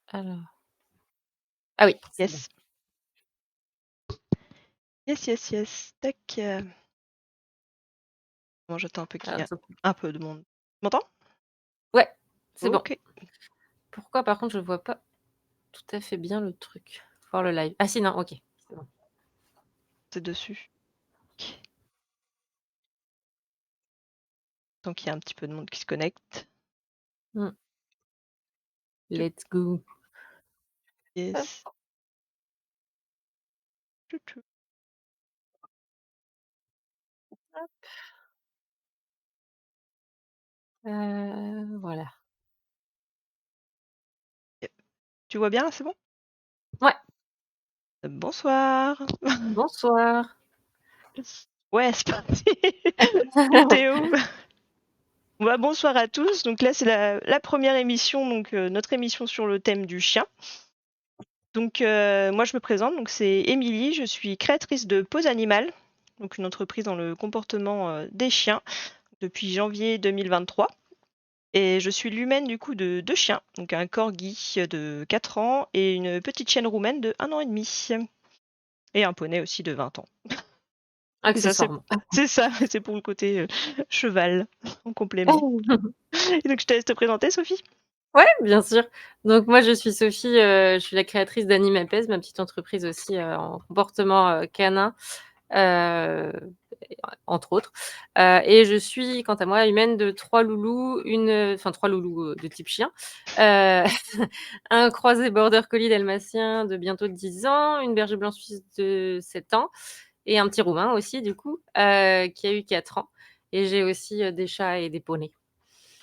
Alors ah oui, c'est bon. Yes. Yes, yes, yes. Tac, bon, j'attends un peu qu'il Ah y a top. un peu de monde. Tu m'entends? Ouais, c'est bon. OK. Pourquoi par contre je vois pas tout à fait bien le truc? Voir le live. Ah si, non, OK, c'est bon. C'est dessus. Tant qu'il y a un petit peu de monde qui se connecte. Mmh. Tup, Let's go. Hop, yes. Tchou tchou. hop, voilà. Yep. Tu vois bien là, c'est bon? Ouais, Bonsoir. bonsoir. Ouais, c'est parti. T'es où? Bah, bonsoir à tous. Donc là, c'est la première émission, donc notre émission sur le thème du chien. Donc moi, je me présente, donc c'est Émilie, je suis créatrice de Pause Animal, donc une entreprise dans le comportement, des chiens depuis janvier 2023 et je suis l'humaine du coup de 2 chiens, donc un corgi de 4 ans et une petite chienne roumaine de 1 an et demi et un poney aussi de 20 ans. Et ça, c'est Accessoirement. c'est ça, c'est pour le côté, cheval en complément. Et donc je te laisse te présenter, Sophie? Ouais, bien sûr. Donc moi, je suis Sophie, je suis la créatrice d'Animapes, ma petite entreprise aussi, en comportement, canin, heu, entre autres. Et je suis quant à moi humaine de 3 loulous, enfin 3 loulous, de type chien, heu, un croisé border collie dalmatien de bientôt 10 ans, une berger blanc suisse de 7 ans et un petit roumain aussi du coup, qui a eu 4 ans et j'ai aussi, des chats et des poneys.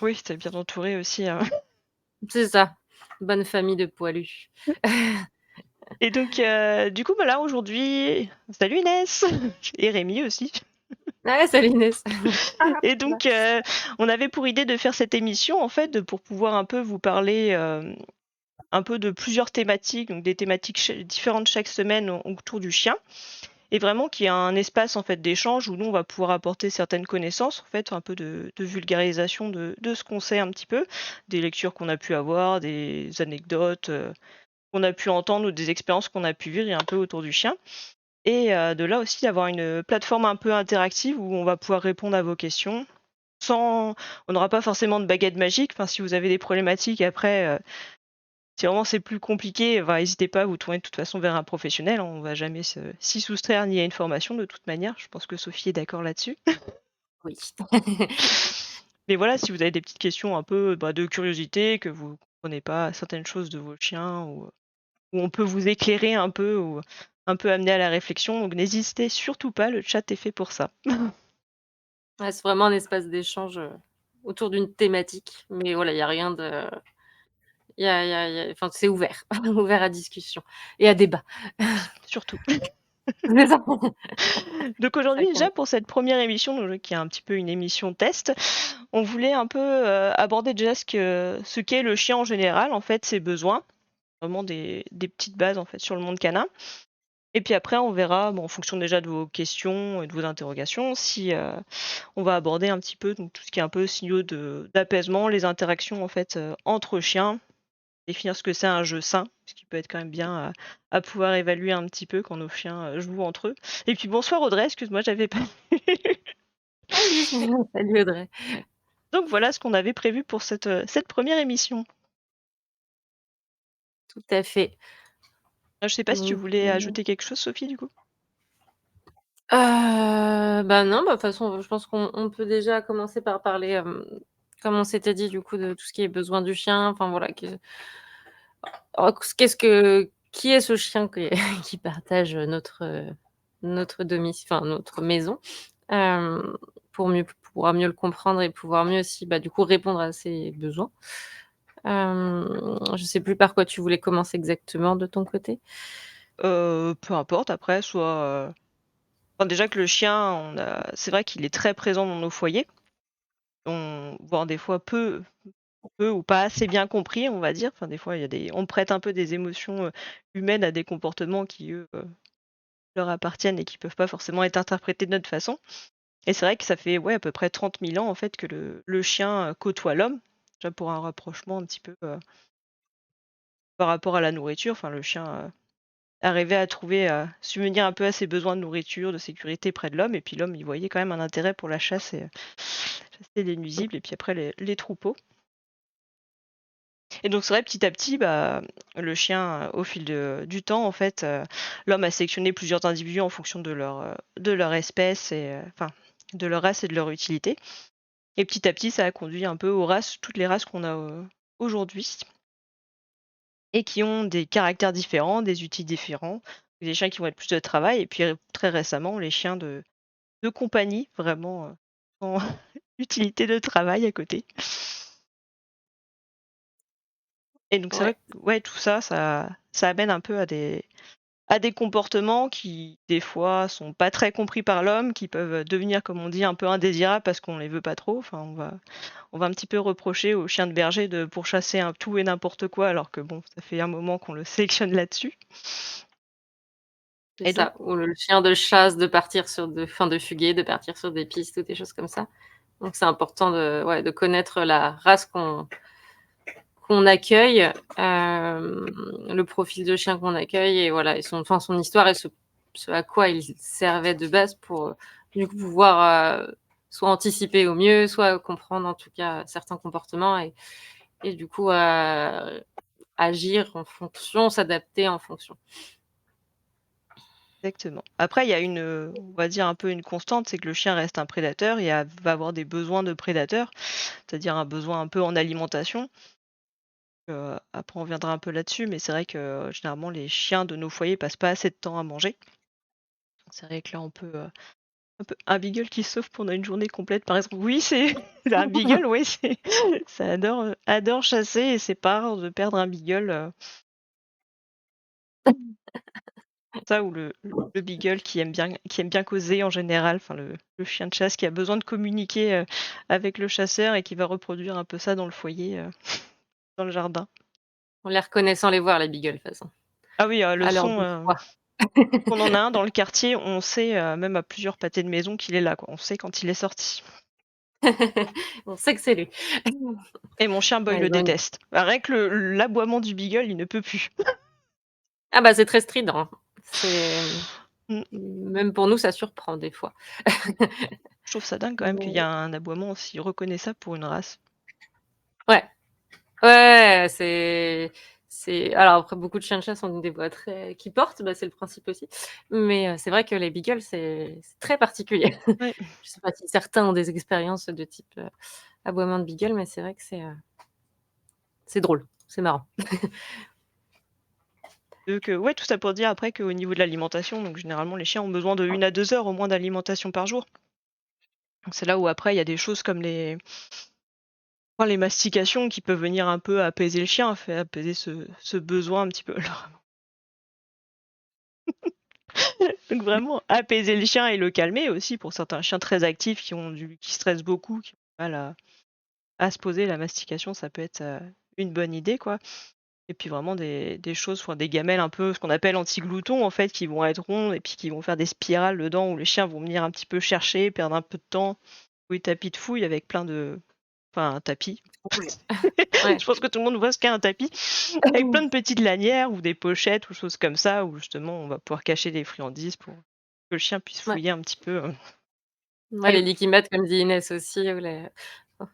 Oui, tu bien entourée aussi, hein. C'est ça, bonne famille de poilus. Et donc du coup, bah, là aujourd'hui salut Inès! Et Rémi aussi. Ouais, salut Inès. Et Ça va. donc on avait pour idée de faire cette émission en fait, pour pouvoir un peu vous parler, un peu de plusieurs thématiques, donc des thématiques différentes chaque semaine autour du chien et vraiment qu'il y a un espace en fait d'échange où nous on va pouvoir apporter certaines connaissances en fait, un peu de vulgarisation de ce qu'on sait un petit peu, des lectures qu'on a pu avoir, des anecdotes, qu'on a pu entendre ou des expériences qu'on a pu vivre et un peu autour du chien. Et de là aussi d'avoir une plateforme un peu interactive où on va pouvoir répondre à vos questions sans on n'aura pas forcément de baguette magique. Enfin, si vous avez des problématiques après, si vraiment c'est plus compliqué, bah, hésitez pas à vous tourner de toute façon vers un professionnel, hein. On va jamais s'y soustraire ni à une formation de toute manière. Je pense que Sophie est d'accord là-dessus. Oui. Mais voilà, si vous avez des petites questions un peu, bah, de curiosité, que vous comprenez pas certaines choses de vos chiens ou où on peut vous éclairer un peu ou un peu amener à la réflexion, donc n'hésitez surtout pas, le chat est fait pour ça. Ouais, c'est vraiment un espace d'échange, autour d'une thématique, mais voilà, il y a rien de il y a enfin, c'est ouvert, ouvert à discussion et à débat. Oui, surtout. C'est ça. Donc C'est ça aujourd'hui qu'on déjà pour cette première émission, donc qui est un petit peu une émission test, on voulait un peu, aborder déjà ce qu'est le chien en général, en fait, ses besoins, vraiment des petites bases, en fait, sur le monde canin et puis après on verra, bon, en fonction déjà de vos questions et de vos interrogations, si, on va aborder un petit peu donc tout ce qui est un peu signaux d'apaisement, les interactions, en fait, entre chiens. Définir ce que c'est un jeu sain, ce qui peut être quand même bien à pouvoir évaluer un petit peu quand nos chiens, jouent entre eux. Et puis bonsoir Audrey, excuse-moi, j'avais pas salut, salut Audrey. donc voilà ce qu'on avait prévu pour cette première émission. Tout à fait. Je sais pas si tu Donc voulais ajouter quelque chose Sophie, du coup? bah, non, bah, de toute façon, je pense qu'on peut déjà commencer par parler, comme on s'était dit, du coup, de tout ce qui est besoin du chien, enfin, voilà, qu'est-ce que qui est ce chien qui qui partage notre enfin, notre maison? Hem, pour pouvoir mieux le comprendre et pouvoir mieux aussi, bah, du coup, répondre à ses besoins. Je sais plus par quoi tu voulais commencer exactement de ton côté? Peu importe après, soit, enfin déjà que le chien, c'est vrai qu'il est très présent dans nos foyers. On voire des fois peu ou pas assez bien compris, on va dire. Enfin des fois, il y a des on prête un peu des émotions, humaines à des comportements qui eux, leur appartiennent et qui peuvent pas forcément être interprétés de notre façon. Et c'est vrai que ça fait, ouais, à peu près 30 000 ans, en fait, que le chien, côtoie l'homme. Déjà pour un rapprochement un petit peu, par rapport à la nourriture. Enfin, le chien, arrivait à trouver, subvenir un peu à ses besoins de nourriture, de sécurité près de l'homme et puis l'homme, il voyait quand même un intérêt pour la chasse et chasser les nuisibles et puis après les troupeaux. Et donc c'est vrai, petit à petit, bah, le chien, au fil du temps, en fait, l'homme a sélectionné plusieurs individus en fonction de leur espèce et enfin, de leur race et de leur utilité. Et petit à petit, ça a conduit un peu aux races, toutes les races qu'on a, aujourd'hui et qui ont des caractères différents, des outils différents. Des chiens qui vont être plus de travail et puis, très récemment, les chiens de compagnie, vraiment, sans utilité de travail à côté. Et donc c'est vrai Ouais, que ouais, tout ça, ça amène un peu à des comportements qui, des fois, sont pas très compris par l'homme, qui peuvent devenir, comme on dit, un peu indésirables parce qu'on les veut pas trop. Enfin, on va un petit peu reprocher aux chiens de berger de pourchasser un tout et n'importe quoi, alors que bon, ça fait un moment qu'on le sélectionne là-dessus. c'est Et donc ça. Ou le chien de chasse de partir sur de fuguer, de partir sur des pistes ou des choses comme ça. Donc c'est important de connaître la race qu'on accueille, le profil de chien qu'on accueille et voilà et son histoire et ce à quoi il servait de base pour, du coup pouvoir, soit anticiper au mieux, soit comprendre en tout cas certains comportements et du coup, agir en fonction, s'adapter en fonction. exactement. Après, il y a on va dire un peu une constante, c'est que le chien reste un prédateur et va avoir des besoins de prédateur, c'est-à-dire un besoin un peu en alimentation. Après on reviendra un peu là-dessus, mais c'est vrai que, généralement les chiens de nos foyers passent pas assez de temps à manger. C'est vrai que là on peut, un beagle qui se sauve pendant une journée complète par exemple, oui c'est c'est un beagle, oui c'est ça adore chasser et c'est pas rare de perdre un beagle, ça ou le beagle qui aime bien causer en général, enfin le chien de chasse qui a besoin de communiquer, avec le chasseur et qui va reproduire un peu ça dans le foyer, dans le jardin. On les reconnaît sans les voir les beagles de toute façon, Ah oui, le à leur son, bout de gras. on en a un dans le quartier, on sait, même à plusieurs pâtés de maison qu'il est là, quoi. On sait quand il est sorti. On sait que c'est lui. Et mon chien Boy Ouais, le ils ont une déteste. Bah, rien que l'aboiement du beagle, il ne peut plus. ah bah, c'est très strident, hein. C'est Mmh. même pour nous, ça surprend des fois. Je trouve ça dingue quand même qu'il y Mais a un aboiement aussi reconnaissable pour une race. ouais, ouais, c'est alors après beaucoup de chiens de chasse ont des voix très qui portent, bah, c'est le principe aussi. Mais c'est vrai que les beagles, c'est très particulier. Ouais. Je sais pas si certains ont des expériences de type, aboiement de beagle, mais c'est vrai que c'est drôle, c'est marrant. Donc, ouais, tout ça pour dire après qu'au niveau de l'alimentation, donc généralement les chiens ont besoin de 1 à 2 heures au moins d'alimentation par jour. Donc c'est là où après il y a des choses comme les mastications qui peuvent venir un peu apaiser le chien, fait apaiser ce besoin un petit peu. Donc vraiment apaiser le chien et le calmer aussi pour certains chiens très actifs qui stressent beaucoup, qui ont du mal à se poser, la mastication, ça peut être, une bonne idée, quoi. Et puis vraiment des choses, enfin des gamelles un peu, ce qu'on appelle anti-gloutons en fait, qui vont être rondes et puis qui vont faire des spirales dedans où les chiens vont venir un petit peu chercher, perdre un peu de temps. Oui, tapis de fouille avec plein de enfin un tapis. Cool. Ouais. Je pense que tout le monde voit ce qu'est un tapis, avec plein de petites lanières ou des pochettes ou choses comme ça, où justement on va pouvoir cacher des friandises pour que le chien puisse Ouais. fouiller un petit peu, Ouais, et les liquimates comme dit Inès aussi ou les bah, de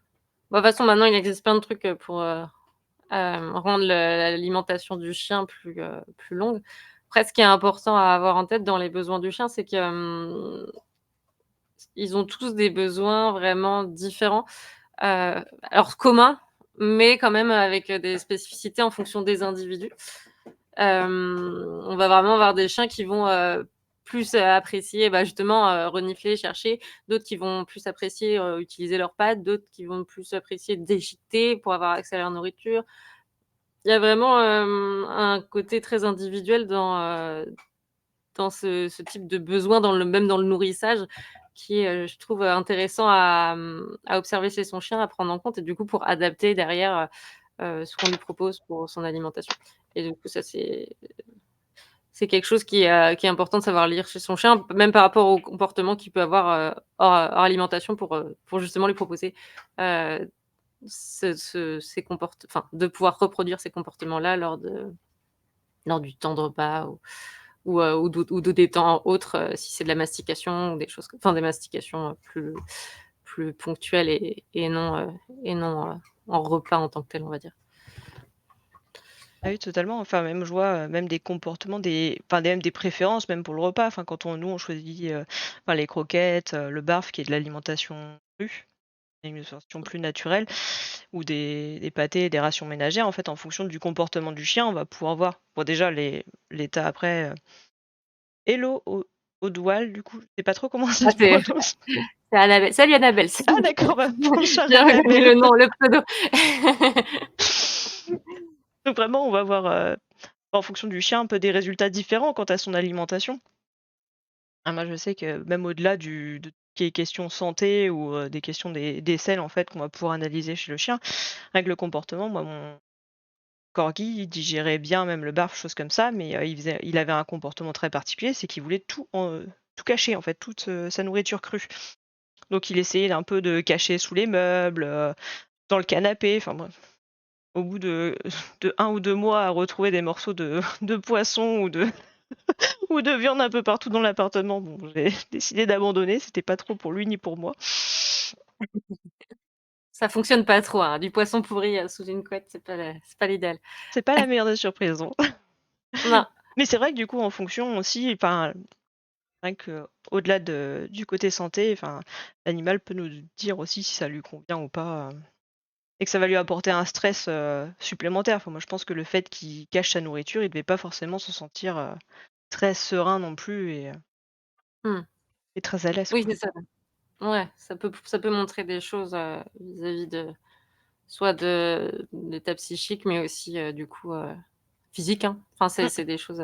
toute façon maintenant il existe plein de trucs, pour, rendre l'alimentation du chien plus longue. Après ce qui est important à avoir en tête dans les besoins du chien, c'est que, ils ont tous des besoins vraiment différents, alors communs, mais quand même avec, des spécificités en fonction des individus. On va vraiment avoir des chiens qui vont, plus, apprécier, bah, justement, renifler, chercher, d'autres qui vont plus apprécier, utiliser leurs pattes, d'autres qui vont plus apprécier déchiqueter pour avoir accès à leur nourriture. Il y a vraiment, un côté très individuel dans ce type de besoin même dans le nourrissage qui est, je trouve, intéressant à observer chez son chien, à prendre en compte et du coup pour adapter derrière, ce qu'on lui propose pour son alimentation et du coup ça c'est quelque chose qui est important de savoir lire chez son chien, même par rapport au comportement qu'il peut avoir, hors alimentation pour justement lui proposer, heu, enfin, de pouvoir reproduire ces comportements-là lors du temps de repas ou de des temps autres, si c'est de la mastication ou des choses enfin des mastications, plus ponctuelles et non, en repas en tant que tel, on va dire. Ah oui, totalement. Enfin, même je vois, même des comportements, même des préférences, même pour le repas. Enfin, quand on choisit, enfin les croquettes, le barf qui est de l'alimentation crue, une alimentation plus naturelle ou des pâtés, des rations ménagères, en fait, en fonction du comportement du chien, on va pouvoir voir. Bon déjà l'état après, hello Odoual du coup, je sais pas trop comment ça Ah se prononce. c'est Annabelle. Salut Annabelle! Ah d'accord, bah, bonsoir J'ai reconnu Annabelle. le nom, le pseudo. Donc vraiment, on va voir, en fonction du chien, un peu des résultats différents quant à son alimentation. Ah moi je sais que même au-delà de tout ce qui est question santé ou, des questions des selles en fait qu'on va pouvoir analyser chez le chien, avec le comportement, moi mon corgi, il digérait bien même le barf, choses comme ça, mais, il avait un comportement très particulier, c'est qu'il voulait tout cacher en fait, toute, sa nourriture crue. Donc il essayait d'un peu de cacher sous les meubles, dans le canapé, enfin bref. Au bout de de 1 ou 2 mois à retrouver des morceaux de de poisson ou de viande un peu partout dans l'appartement, bon, j'ai décidé d'abandonner, c'était pas trop pour lui ni pour moi. Ça fonctionne pas trop, hein, du poisson pourri, sous une couette, c'est pas l'idéal. C'est pas la meilleure des surprises, non. Non. Mais c'est vrai que du coup, en fonction aussi, enfin, rien que au-delà du côté santé, enfin, l'animal peut nous dire aussi si ça lui convient ou pas, et que ça va lui apporter un stress, supplémentaire. Enfin, moi, je pense que le fait qu'il cache sa nourriture, il devait pas forcément se sentir, très serein non plus Mmh. et très à l'aise, Oui, quoi. c'est ça. Ouais, ça peut montrer des choses, vis-à-vis de soit de l'état psychique, mais aussi, du coup, physique, hein. Enfin, c'est Mmh, c'est des choses,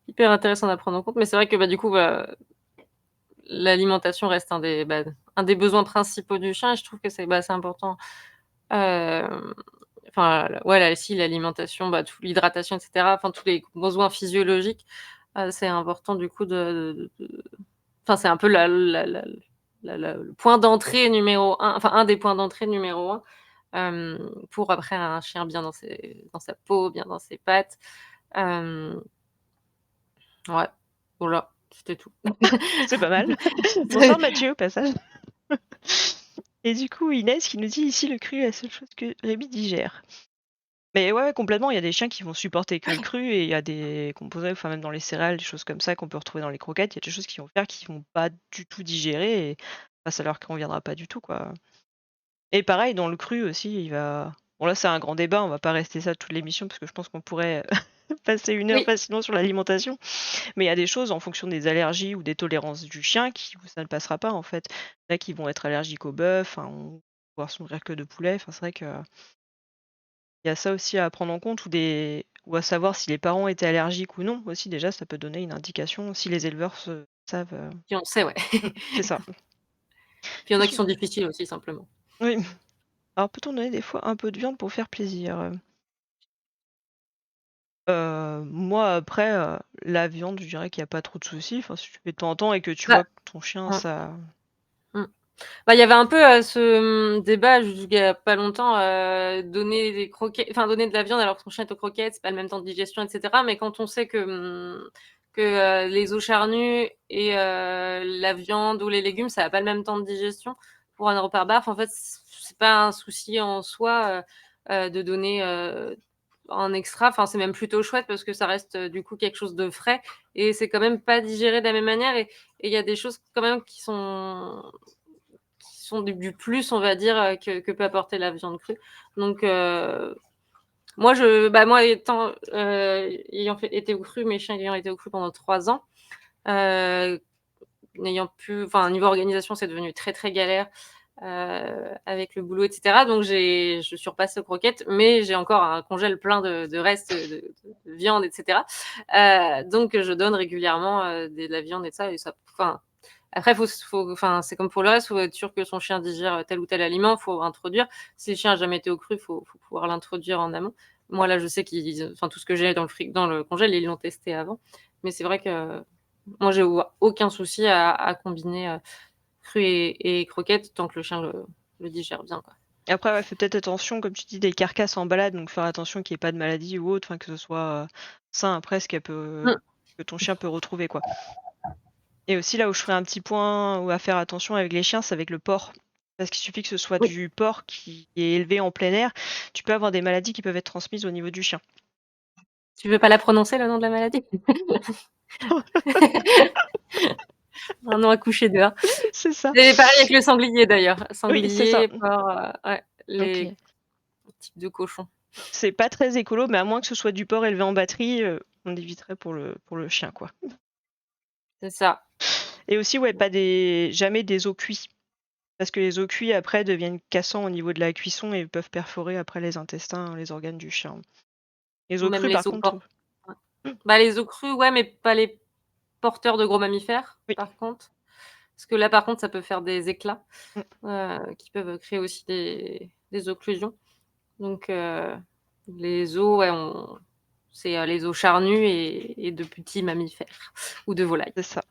hyper intéressantes à prendre en compte. Mais c'est vrai que, du coup, l'alimentation reste un des besoins principaux du chien et je trouve que c'est important. Hem, enfin, si l'alimentation, tout l'hydratation et cetera, enfin tous les besoins physiologiques, c'est important du coup de enfin c'est un peu le point d'entrée numéro un, enfin un des points d'entrée numéro un, pour après un chien bien dans sa peau, bien dans ses pattes. Hem, ouais, voilà, c'était tout. c'est pas mal. Bonsoir Mathieu, au passage. Et du coup, Inès qui nous dit ici le cru est la seule chose que Rémi digère. Mais ouais, ouais, complètement, il y a des chiens qui vont supporter que le cru et il y a des composés, enfin même dans les céréales, des choses comme ça qu'on peut retrouver dans les croquettes, il y a des choses qui vont faire qui vont pas du tout digérer et bah, ça leur conviendra pas du tout, quoi. Et pareil, dans le cru aussi, il va bon là, c'est un grand débat, on va pas rester ça toute l'émission parce que je pense qu'on pourrait passer 1 heure Oui, facilement sur l'alimentation. Mais il y a des choses en fonction des allergies ou des tolérances du chien qui ça ne passera pas, en fait. Là, qui vont être allergiques au bœuf, enfin, ou pouvoir se nourrir que de poulet. Enfin, c'est vrai qu'il y a ça aussi à prendre en compte ou à savoir si les parents étaient allergiques ou non aussi, déjà, ça peut donner une indication si les éleveurs se savent, puis on sait, ouais. c'est ça. Puis il y en a qui Qu'est-ce que sont difficiles aussi simplement. oui. Alors peut-on donner des fois un peu de viande pour faire plaisir? Moi après, la viande, je dirais qu'il y a pas trop de soucis. Enfin, si tu fais de temps en temps et que tu Bah, vois que ton chien mmh, ça mmh. Il y avait un peu, débat jusqu'à pas longtemps, donner de la viande alors que ton chien est aux croquettes, c'est pas le même temps de digestion et cetera. Mais quand on sait que les os charnus et la viande ou les légumes, ça a pas le même temps de digestion pour un repas barf, en fait, c'est pas un souci en soi, de donner, en extra. Enfin, c'est même plutôt chouette parce que ça reste, du coup quelque chose de frais et c'est quand même pas digéré de la même manière et il y a des choses quand même qui sont du plus, on va dire, que peut apporter la viande crue. Donc, moi étant, ayant été au cru, mes chiens ayant été au cru pendant 3 ans, heu, enfin, niveau organisation, c'est devenu très, très galère, avec le boulot et cetera. Donc je suis repassée aux croquettes, mais j'ai encore un congèle plein de restes, de viande et cetera. Donc je donne régulièrement, de la viande et ça et ça enfin, après, enfin, c'est comme pour le reste, faut être sûr que son chien digère tel ou tel aliment, faut introduire. Si le chien a jamais été au cru, faut pouvoir l'introduire en amont. Moi, là, je sais enfin, tout ce que j'ai dans le congèle, ils l'ont testé avant. Mais c'est vrai que moi, j'ai aucun souci à combiner, cru et croquettes tant que le chien le digère bien, quoi. Après, ouais, fais peut-être attention, comme tu dis, des carcasses en balade, donc faire attention qu'il y ait pas de maladie ou autre, enfin que ce soit sain après, Mmh. que ton chien peut retrouver, quoi. Et aussi, là où je ferai un petit point ou à faire attention avec les chiens, c'est avec le porc. Parce qu'il suffit que ce soit Oui. du porc qui est élevé en plein air, tu peux avoir des maladies qui peuvent être transmises au niveau du chien. Tu veux pas la prononcer, le nom de la maladie? Un nom à coucher dehors. C'est ça. C'est pareil avec le sanglier d'ailleurs. Oui, c'est ça. Sanglier, porc, ouais, les OK. types de cochons. C'est pas très écolo, mais à moins que ce soit du porc élevé en batterie, on éviterait pour le chien, quoi. C'est ça. Et aussi, ouais, jamais des os cuits. Parce que les os cuits, après, deviennent cassants au niveau de la cuisson et peuvent perforer après les intestins, les organes du chien. Les Ou os même crus, par les os contre, porcs. Ouais. Bah, les os crus, ouais, mais pas les porteurs de gros mammifères, oui. par contre. Parce que là, par contre, ça peut faire des éclats, Mmh. qui peuvent créer aussi des occlusions. Donc les os, ouais, c'est, les os charnus et de petits mammifères ou de volailles. C'est ça.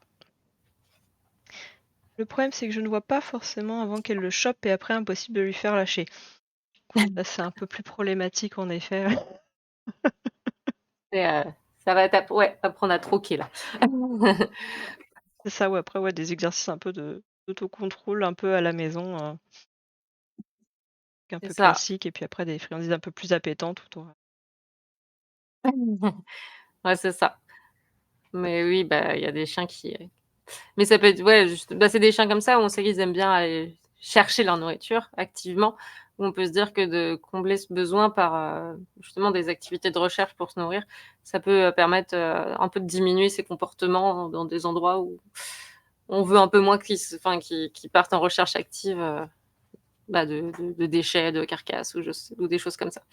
Le problème, c'est que je ne vois pas forcément avant qu'elle le chope et après impossible de lui faire lâcher. Là, c'est un peu plus problématique en effet. Et ça va apprendre à troquer là. C'est ça, ouais, après, ouais, des exercices un peu d'autocontrôle un peu à la maison, un C'est peu ça. classique et puis après des friandises un peu plus appétantes autour. Ouais, c'est ça. Mais oui, bah, il y a des chiens qui mais ça peut être ouais, juste bah, c'est des chiens comme ça où on sait qu'ils aiment bien aller chercher leur nourriture activement, où on peut se dire que de combler ce besoin par, justement des activités de recherche pour se nourrir, ça peut, permettre, un peu de diminuer ces comportements dans des endroits où on veut un peu moins qu'ils partent en recherche active, bah, de déchets, de carcasses ou des choses comme ça.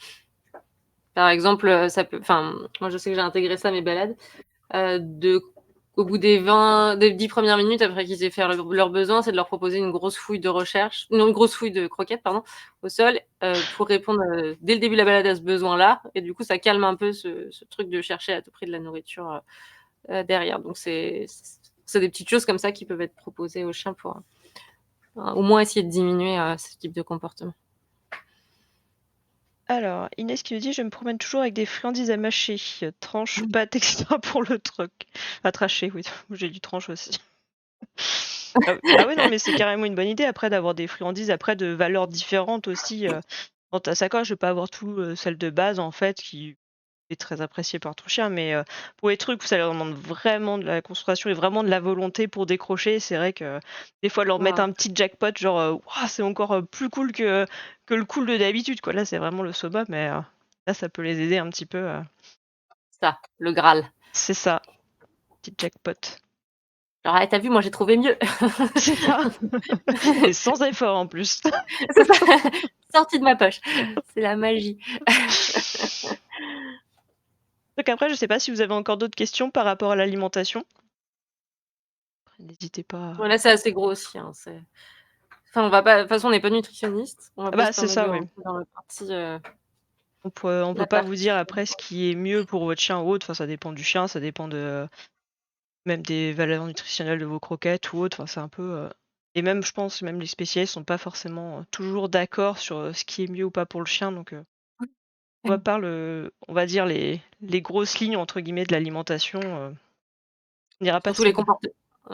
Par exemple, ça peut moi je sais que j'ai intégré ça à mes balades, de au bout des 10 premières minutes après qu'ils aient fait leurs besoins, c'est de leur proposer une grosse fouille de recherche non, une grosse fouille de croquettes, pardon, au sol, pour répondre, dès le début de la balade à ce besoin-là et du coup, ça calme un peu ce truc de chercher à tout prix de la nourriture, derrière. Donc c'est des petites choses comme ça qui peuvent être proposées aux chiens pour, au moins essayer de diminuer, ce type de comportement. Alors, Inès qui nous dit: «Je me promène toujours avec des friandises à mâcher, tranches, pâtes et cetera pour le troc». À tracher, oui, j'ai dit tranche aussi. Ah oui, non, mais c'est carrément une bonne idée après d'avoir des friandises après de valeurs différentes aussi, dans ta sacoche, de pas avoir tout, celle de base en fait qui est très appréciée par ton chien, mais pour les trucs où ça leur demande vraiment de la concentration et vraiment de la volonté pour décrocher, c'est vrai que des fois leur mettre Waouh, un petit jackpot genre, waouh, c'est encore, plus cool que le cool de d'habitude quoi. Là, c'est vraiment le summum, mais là, ça peut les aider un petit peu, ça, le Graal. c'est ça, petit jackpot. Genre: «Ah, tu vu, moi j'ai trouvé mieux». C'est ça et sans effort en plus. C'est ça, sorti de ma poche. C'est la magie. Donc après, je sais pas si vous avez encore d'autres questions par rapport à l'alimentation? Après n'hésitez pas à Voilà, c'est assez gros aussi, hein, on va pas de toute façon, on n'est pas nutritionniste, on va pas bah, se c'est permettre de ça, oui. rentrer dans On peut la pas vous dire partie après ce qui est mieux pour votre chien ou autre, enfin ça dépend du chien, ça dépend de même des valeurs nutritionnelles de vos croquettes ou autre, enfin c'est un peu, et même je pense même les spécialistes sont pas forcément, toujours d'accord sur, ce qui est mieux ou pas pour le chien donc on va dire les «grosses lignes» entre guillemets de l'alimentation, on ira pas surtout si loin.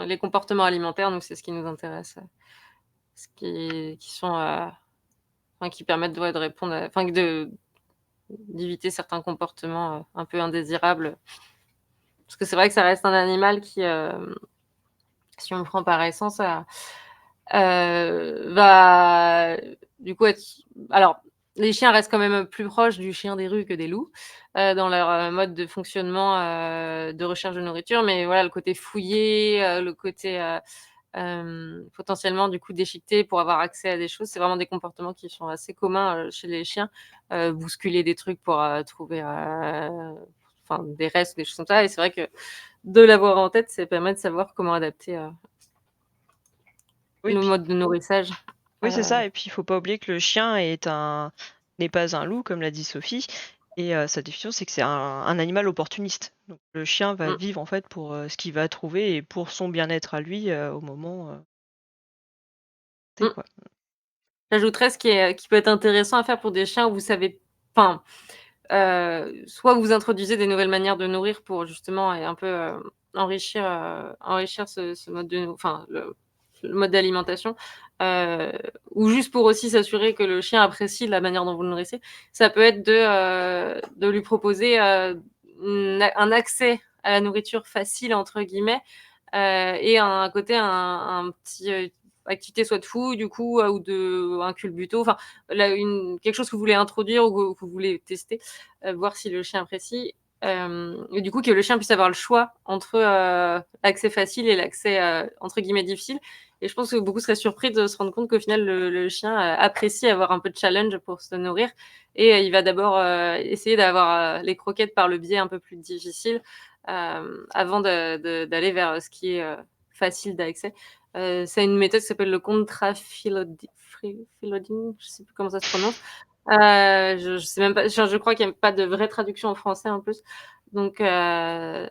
les comportements alimentaires, nous, c'est ce qui nous intéresse, ce qui sont, qui permettent, ouais, de répondre d'éviter certains comportements, un peu indésirables. Parce que c'est vrai que ça reste un animal qui, si on le prend par essence, va du coup être alors les chiens restent quand même plus proches du chien des rues que des loups, dans leur, mode de fonctionnement, de recherche de nourriture. Mais voilà, le côté fouillé, le côté, potentiellement du coup déchiqueté pour avoir accès à des choses, c'est vraiment des comportements qui sont assez communs, chez les chiens. Bousculer des trucs pour, trouver, des restes, des choses comme ça et c'est vrai que de l'avoir en tête, ça permet de savoir comment adapter, Oui, le puis mode de nourrissage. oui, c'est Heu, ça et puis il faut pas oublier que le chien n'est pas un loup comme l'a dit Sophie et sa définition c'est que c'est un animal opportuniste. Donc le chien va mmh, vivre en fait pour, ce qu'il va trouver et pour son bien-être à lui, au moment, T mmh. quoi. j'ajouterais qui peut être intéressant à faire pour des chiens où vous savez enfin, soit vous introduisez des nouvelles manières de nourrir pour justement et un peu, enrichir ce mode de enfin le mode d'alimentation, heu, ou juste pour aussi s'assurer que le chien apprécie la manière dont vous le nourrissez. Ça peut être de lui proposer, un accès à la nourriture «facile» entre guillemets, et un côté un petit, activité soit de fouille du coup, ou de un culbuto, enfin là une quelque chose que vous voulez introduire ou que vous voulez tester, voir si le chien apprécie, et du coup que le chien puisse avoir le choix entre, l'accès facile et l'accès, entre guillemets «difficile», et je pense que beaucoup seraient surpris de se rendre compte qu'au final le chien, apprécie avoir un peu de challenge pour se nourrir, et il va d'abord, essayer d'avoir, les croquettes par le biais un peu plus difficile, avant d'aller vers, ce qui est, facile d'accès. C'est une méthode qui s'appelle le contrafiloding, je sais plus comment ça se prononce. Je sais même pas, je crois qu'il y a pas de vraie traduction en français en plus. Donc heu,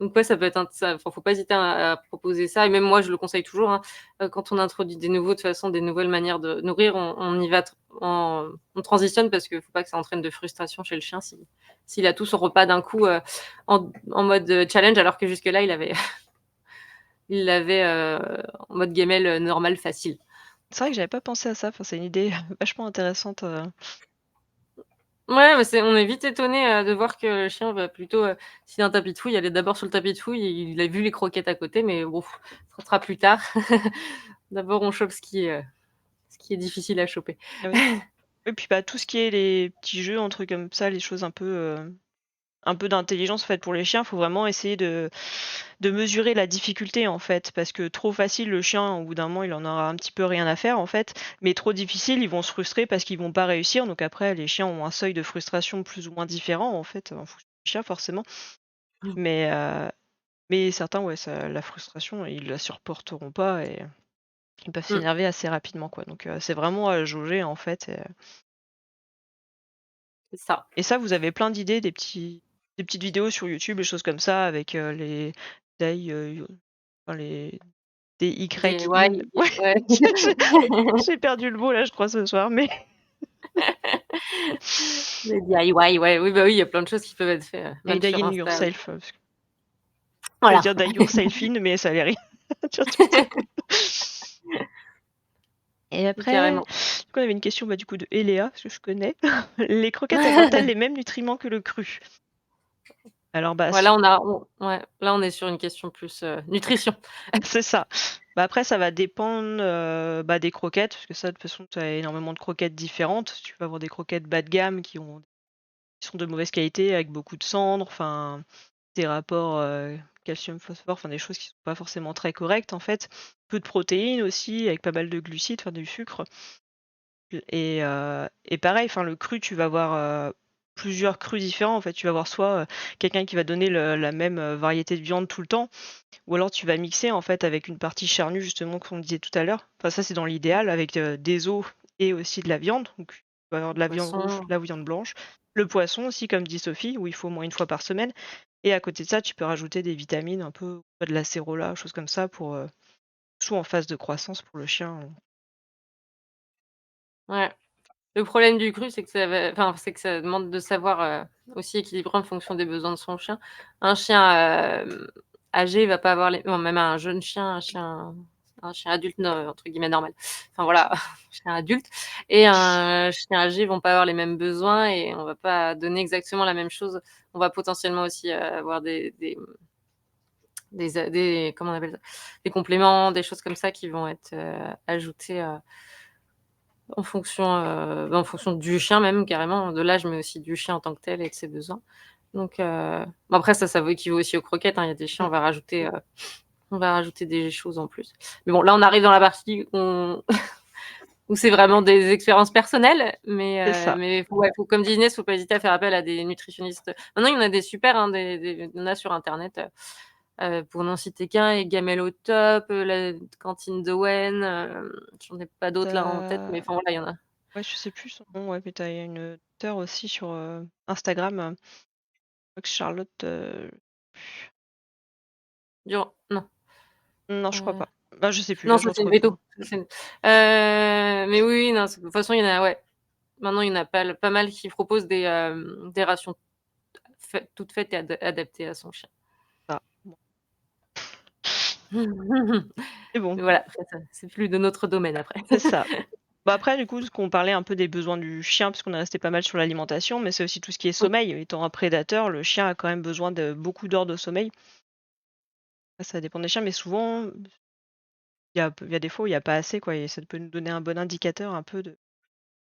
donc ouais, ça peut être ça enfin, faut pas hésiter à proposer ça, et même moi je le conseille toujours, hein. Quand on introduit des nouveaux de toute façon des nouvelles manières de nourrir, on y va on transitionne parce qu'il faut pas que ça entraîne de frustration chez le chien s'il a tout son repas d'un coup, en mode, challenge alors que jusque là il l'avait, en mode gamelle, normal facile. C'est vrai que j'avais pas pensé à ça, enfin, c'est une idée vachement intéressante, Ouais, mais on est vite étonné, de voir que le chien va plutôt, s'il y a un tapis de fouille, aller d'abord sur le tapis de fouille, il a vu les croquettes à côté, mais bon, ça sera plus tard. D'abord on chope ce qui est difficile à choper. ah oui. Et puis, bah, tout ce qui est les petits jeux, trucs comme ça, les choses un peu d'intelligence faites pour les chiens, faut vraiment essayer de mesurer la difficulté, en fait. Parce que trop facile, le chien, au bout d'un moment, il en aura un petit peu rien à faire, en fait. Mais trop difficile, ils vont se frustrer parce qu'ils vont pas réussir. Donc après, les chiens ont un seuil de frustration plus ou moins différent, en fait, en fonction du chien, forcément. Mais, heu, mais certains, ouais, ça la frustration, ils la supporteront pas et ils peuvent Mmh, s'énerver assez rapidement, quoi. Donc, c'est vraiment à jauger, en fait. c'est ça. Et ça, vous avez plein d'idées, des petites vidéos sur YouTube, des choses comme ça avec, les day, enfin les DIY, DYIN. Ouais, ouais. j'ai j'ai perdu le mot là, je crois, ce soir, mais Les DIY, ouais, oui, bah, oui, il y a plein de choses qui peuvent être faites, et même sur Die in Insta, oui. Yourself, parce que j'allais Voilà, dire Die Yourself in, mais ça allait rien dire du tout. Et après, carrément. du coup, on avait une question, bah, du coup, de Eléa, parce que je connais. Les croquettes apportent-elles les mêmes nutriments que le cru? Alors, bah, Ouais, là ouais, là on est sur une question plus, nutrition. c'est ça. Bah, après ça va dépendre, bah, des croquettes, parce que ça de toute façon tu as énormément de croquettes différentes. Tu vas avoir des croquettes bas de gamme qui sont de mauvaise qualité avec beaucoup de cendres, enfin des rapports, calcium, phosphore, enfin des choses qui sont pas forcément très correctes en fait. Peu de protéines aussi avec pas mal de glucides, enfin du sucre. Et pareil, enfin le cru, tu vas avoir, plusieurs crus différents en fait. Tu vas avoir soit, quelqu'un qui va donner la même, variété de viande tout le temps, ou alors tu vas mixer en fait avec une partie charnue justement qu'on disait tout à l'heure. Enfin ça c'est dans l'idéal avec, des os et aussi de la viande. Donc tu vas avoir de la viande rouge, Poisson, de la viande blanche. Le poisson aussi comme dit Sophie, où il faut au moins une fois par semaine. Et à côté de ça, tu peux rajouter des vitamines un peu, de l'acérola, choses comme ça pour, surtout en phase de croissance pour le chien. ouais. Le problème du cru, c'est que ça va enfin, c'est que ça demande de savoir, aussi équilibrer en fonction des besoins de son chien. Un chien, âgé va pas avoir les bon, même un jeune chien, un chien adulte no entre guillemets «normal», enfin voilà, un chien adulte et un chien âgé vont pas avoir les mêmes besoins et on va pas donner exactement la même chose. On va potentiellement aussi, avoir des comment on appelle ça? Des compléments, des choses comme ça qui vont être, ajoutés, en fonction du chien même carrément, de l'âge, mais aussi du chien en tant que tel et de ses besoins. Donc bon après ça vaut équivaut aussi aux croquettes, hein. Il y a des chiens, Mmh, on va rajouter des choses en plus. Mais bon, là on arrive dans la partie où c'est vraiment des expériences personnelles, c'est ça. mais ouais, faut comme dit Inès, faut pas hésiter à faire appel à des nutritionnistes. Maintenant il y en a des super, hein, il y en a sur internet, pour n'en citer qu'un, et Gamelle au top, la cantine de Wen, j'en ai pas d'autres là en tête, mais Tu enfin voilà, il y en a. Ouais, je sais plus son nom, ouais, mais tu as une auteure aussi sur, Instagram, je crois que Charlotte, Non, non, je crois heu, pas. Bah, je sais plus, Non, là, ça j'en c'est une saurais plus. veto. Ça c'est une mais oui, oui, non, de toute façon, il y en a ouais, maintenant il y en a pas mal qui proposent des rations toutes faites et adaptées à son chien. Ça. Bon. Mais bon, Mais voilà, après ça, c'est plus de notre domaine après. c'est ça. Bah, après, du coup, ce qu'on parlait un peu des besoins du chien, parce qu'on est resté pas mal sur l'alimentation, mais c'est aussi tout ce qui est Oui. sommeil. Étant un prédateur, le chien a quand même besoin de beaucoup d'heures de sommeil. Ça dépend des chiens, mais souvent, il y a des fois où il y a pas assez, quoi, et ça peut nous donner un bon indicateur un peu de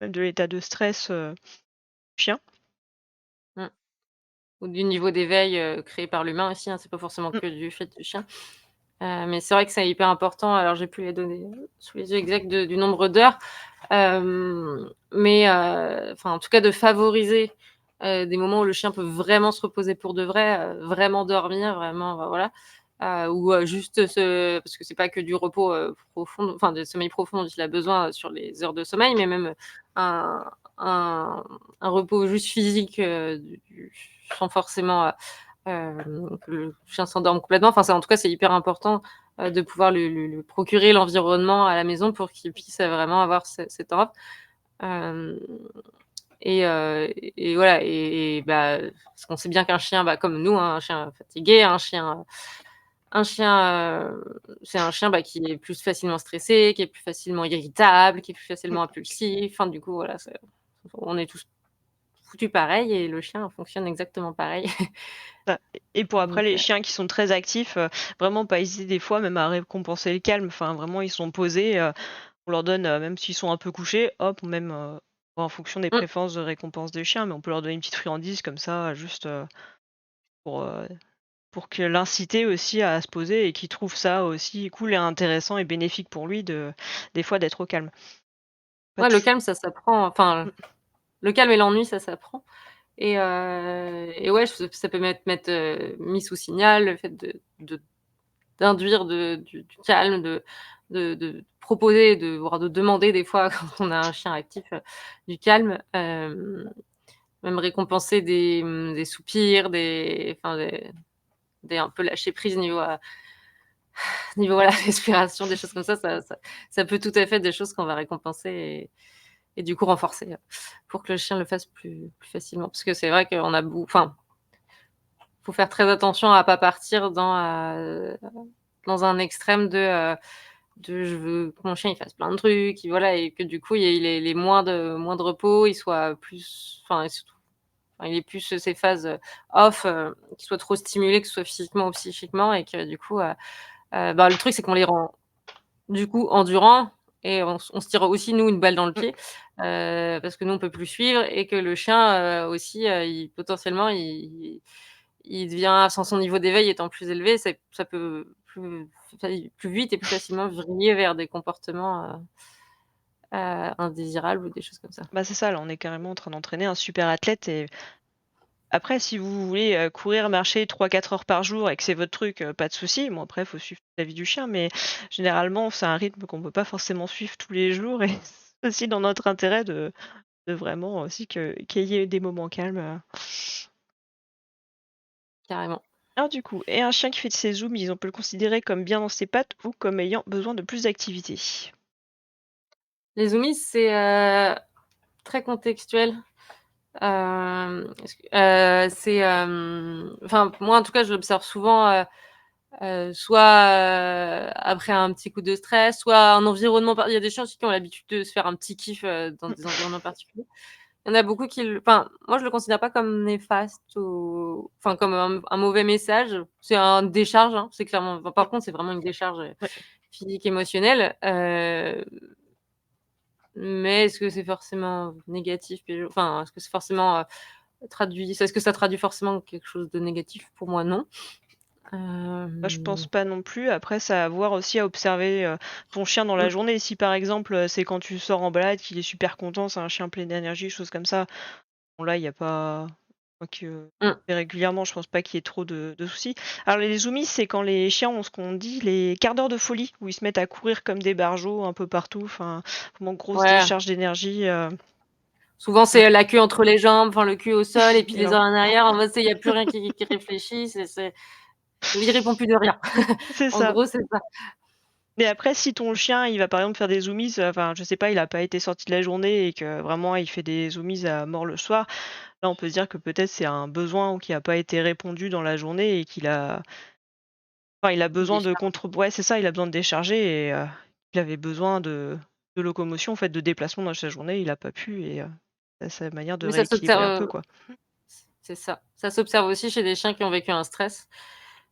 même de l'état de stress, du chien. Mmh. Ou du niveau d'éveil, créé par l'humain aussi, hein, c'est pas forcément Mmh, que du fait du chien. Mais c'est vrai que c'est hyper important. Alors j'ai plus les données, sous les yeux exacts du nombre d'heures, mais enfin, en tout cas de favoriser, des moments où le chien peut vraiment se reposer pour de vrai, vraiment dormir, vraiment, voilà, ou juste parce que c'est pas que du repos, profond, enfin de sommeil profond dont il a besoin, sur les heures de sommeil, mais même, un un un repos juste physique, sans forcément, que le chien s'endorme complètement. Enfin, c'est en tout cas, c'est hyper important, de pouvoir lui procurer l'environnement à la maison pour qu'il puisse, vraiment avoir cet ordre. Hem et voilà bah, parce qu'on sait bien qu'un chien, bah, comme nous, hein, un chien fatigué, c'est un chien, bah, qui est plus facilement stressé, qui est plus facilement irritable, qui est plus mmh, facilement impulsif. Enfin, du coup, voilà, on est tous foutus pareil et le chien fonctionne exactement pareil. ça et pour après Donc les chiens qui sont très actifs, vraiment pas hésiter des fois même à récompenser le calme. Enfin, vraiment, ils sont posés, on leur donne, même s'ils sont un peu couchés, hop, même, en fonction des mmh. préférences de récompense des chiens, mais on peut leur donner une petite friandise comme ça, juste, pour, heu, pour que l'inciter aussi à se poser et qu'il trouve ça aussi cool et intéressant et bénéfique pour lui des fois d'être au calme. Pas Ouais, le toujours. calme, ça s'apprend, enfin, Mmh, le calme et l'ennui, ça s'apprend et ouais, ça peut m'être, mis sous signal, le fait d'induire du calme, de proposer, voire de demander des fois quand on a un chien actif, du calme, même récompenser des soupirs, enfin des un peu lâcher prise niveau voilà, respiration, des choses comme ça peut tout à fait être des choses qu'on va récompenser et du coup renforcer, pour que le chien le fasse plus facilement. Parce que c'est vrai qu'on a enfin, faut faire très attention à pas partir dans un extrême de je veux que mon chien il fasse plein de trucs, voilà et que du coup il ait moins de repos, il soit plus enfin et surtout enfin il ait plus ces phases, off, qu'il soit trop stimulé, que ce soit physiquement ou psychiquement et que du coup, bah, le truc c'est qu'on les rend du coup endurants et on se tire aussi nous une balle dans le mmh. pied, parce que nous on peut plus suivre et que le chien, aussi, il potentiellement il devient sans son niveau d'éveil étant plus élevé, ça peut plus vite et plus facilement vriller vers des comportements, indésirables ou des choses comme ça. Bah, c'est ça, là, on est carrément en train d'entraîner un super athlète et après si vous voulez, courir, marcher 3 4 heures par jour et que c'est votre truc, pas de souci. Bon après, il faut suivre la vie du chien, mais généralement, c'est un rythme qu'on peut pas forcément suivre tous les jours et c'est aussi dans notre intérêt de vraiment aussi qu'il y ait des moments calmes, Carrément. Alors du coup, et un chien qui fait de ses zooms, on peut le considérer comme bien dans ses pattes ou comme ayant besoin de plus d'activité? Les zoomies, c'est, très contextuel. Est-ce que c'est, enfin, moi, en tout cas, je l'observe souvent, soit, après un petit coup de stress, soit un environnement il y a des chiens aussi qui ont l'habitude de se faire un petit kiff, dans des Mmh, environnements particuliers. Il y en a beaucoup enfin, moi, je le considère pas comme néfaste ou enfin, comme un mauvais message. C'est un décharge, hein, c'est clairement enfin, mmh, par contre, c'est vraiment une décharge, ouais. physique, émotionnelle, mais est-ce que c'est forcément négatif, enfin, est-ce que c'est forcément, est-ce que ça traduit forcément quelque chose de négatif? Pour moi, non. Bah, je pense Hem, pas non plus. Après, ça a à voir aussi à observer, ton chien dans la mmh, journée. Si par exemple, c'est quand tu sors en balade qu'il est super content, c'est un chien plein d'énergie, choses comme ça, bon là, il y a pas quoique mmh, régulièrement, je pense pas qu'il y ait trop de soucis. Alors les zoomies, c'est quand les chiens ont ce qu'on dit les quarts d'heure de folie, où ils se mettent à courir comme des barjots un peu partout, enfin, vraiment grosse ouais, décharge d'énergie, souvent, ouais. c'est la queue entre les jambes, enfin, le cul au sol et puis les Alors oreilles en arrière. En mode, tu sais, il y a plus rien qui réfléchit, il répond plus de rien. c'est En ça. gros, c'est ça. Mais après, si ton chien, il va par exemple faire des zoomies, enfin, je sais pas, il a pas été sorti de la journée et que vraiment il fait des zoomies à mort le soir, là, on peut se dire que peut-être c'est un besoin qui a pas été répondu dans la journée et qu'il a enfin, il a besoin de Décharge. contre ouais, c'est ça, il a besoin de décharger et il avait besoin de locomotion, en fait, de déplacement dans sa journée, il a pas pu et c'est sa manière de Oui, ça rééquilibrer un peu, s'observe, quoi. c'est ça. Ça s'observe aussi chez des chiens qui ont vécu un stress.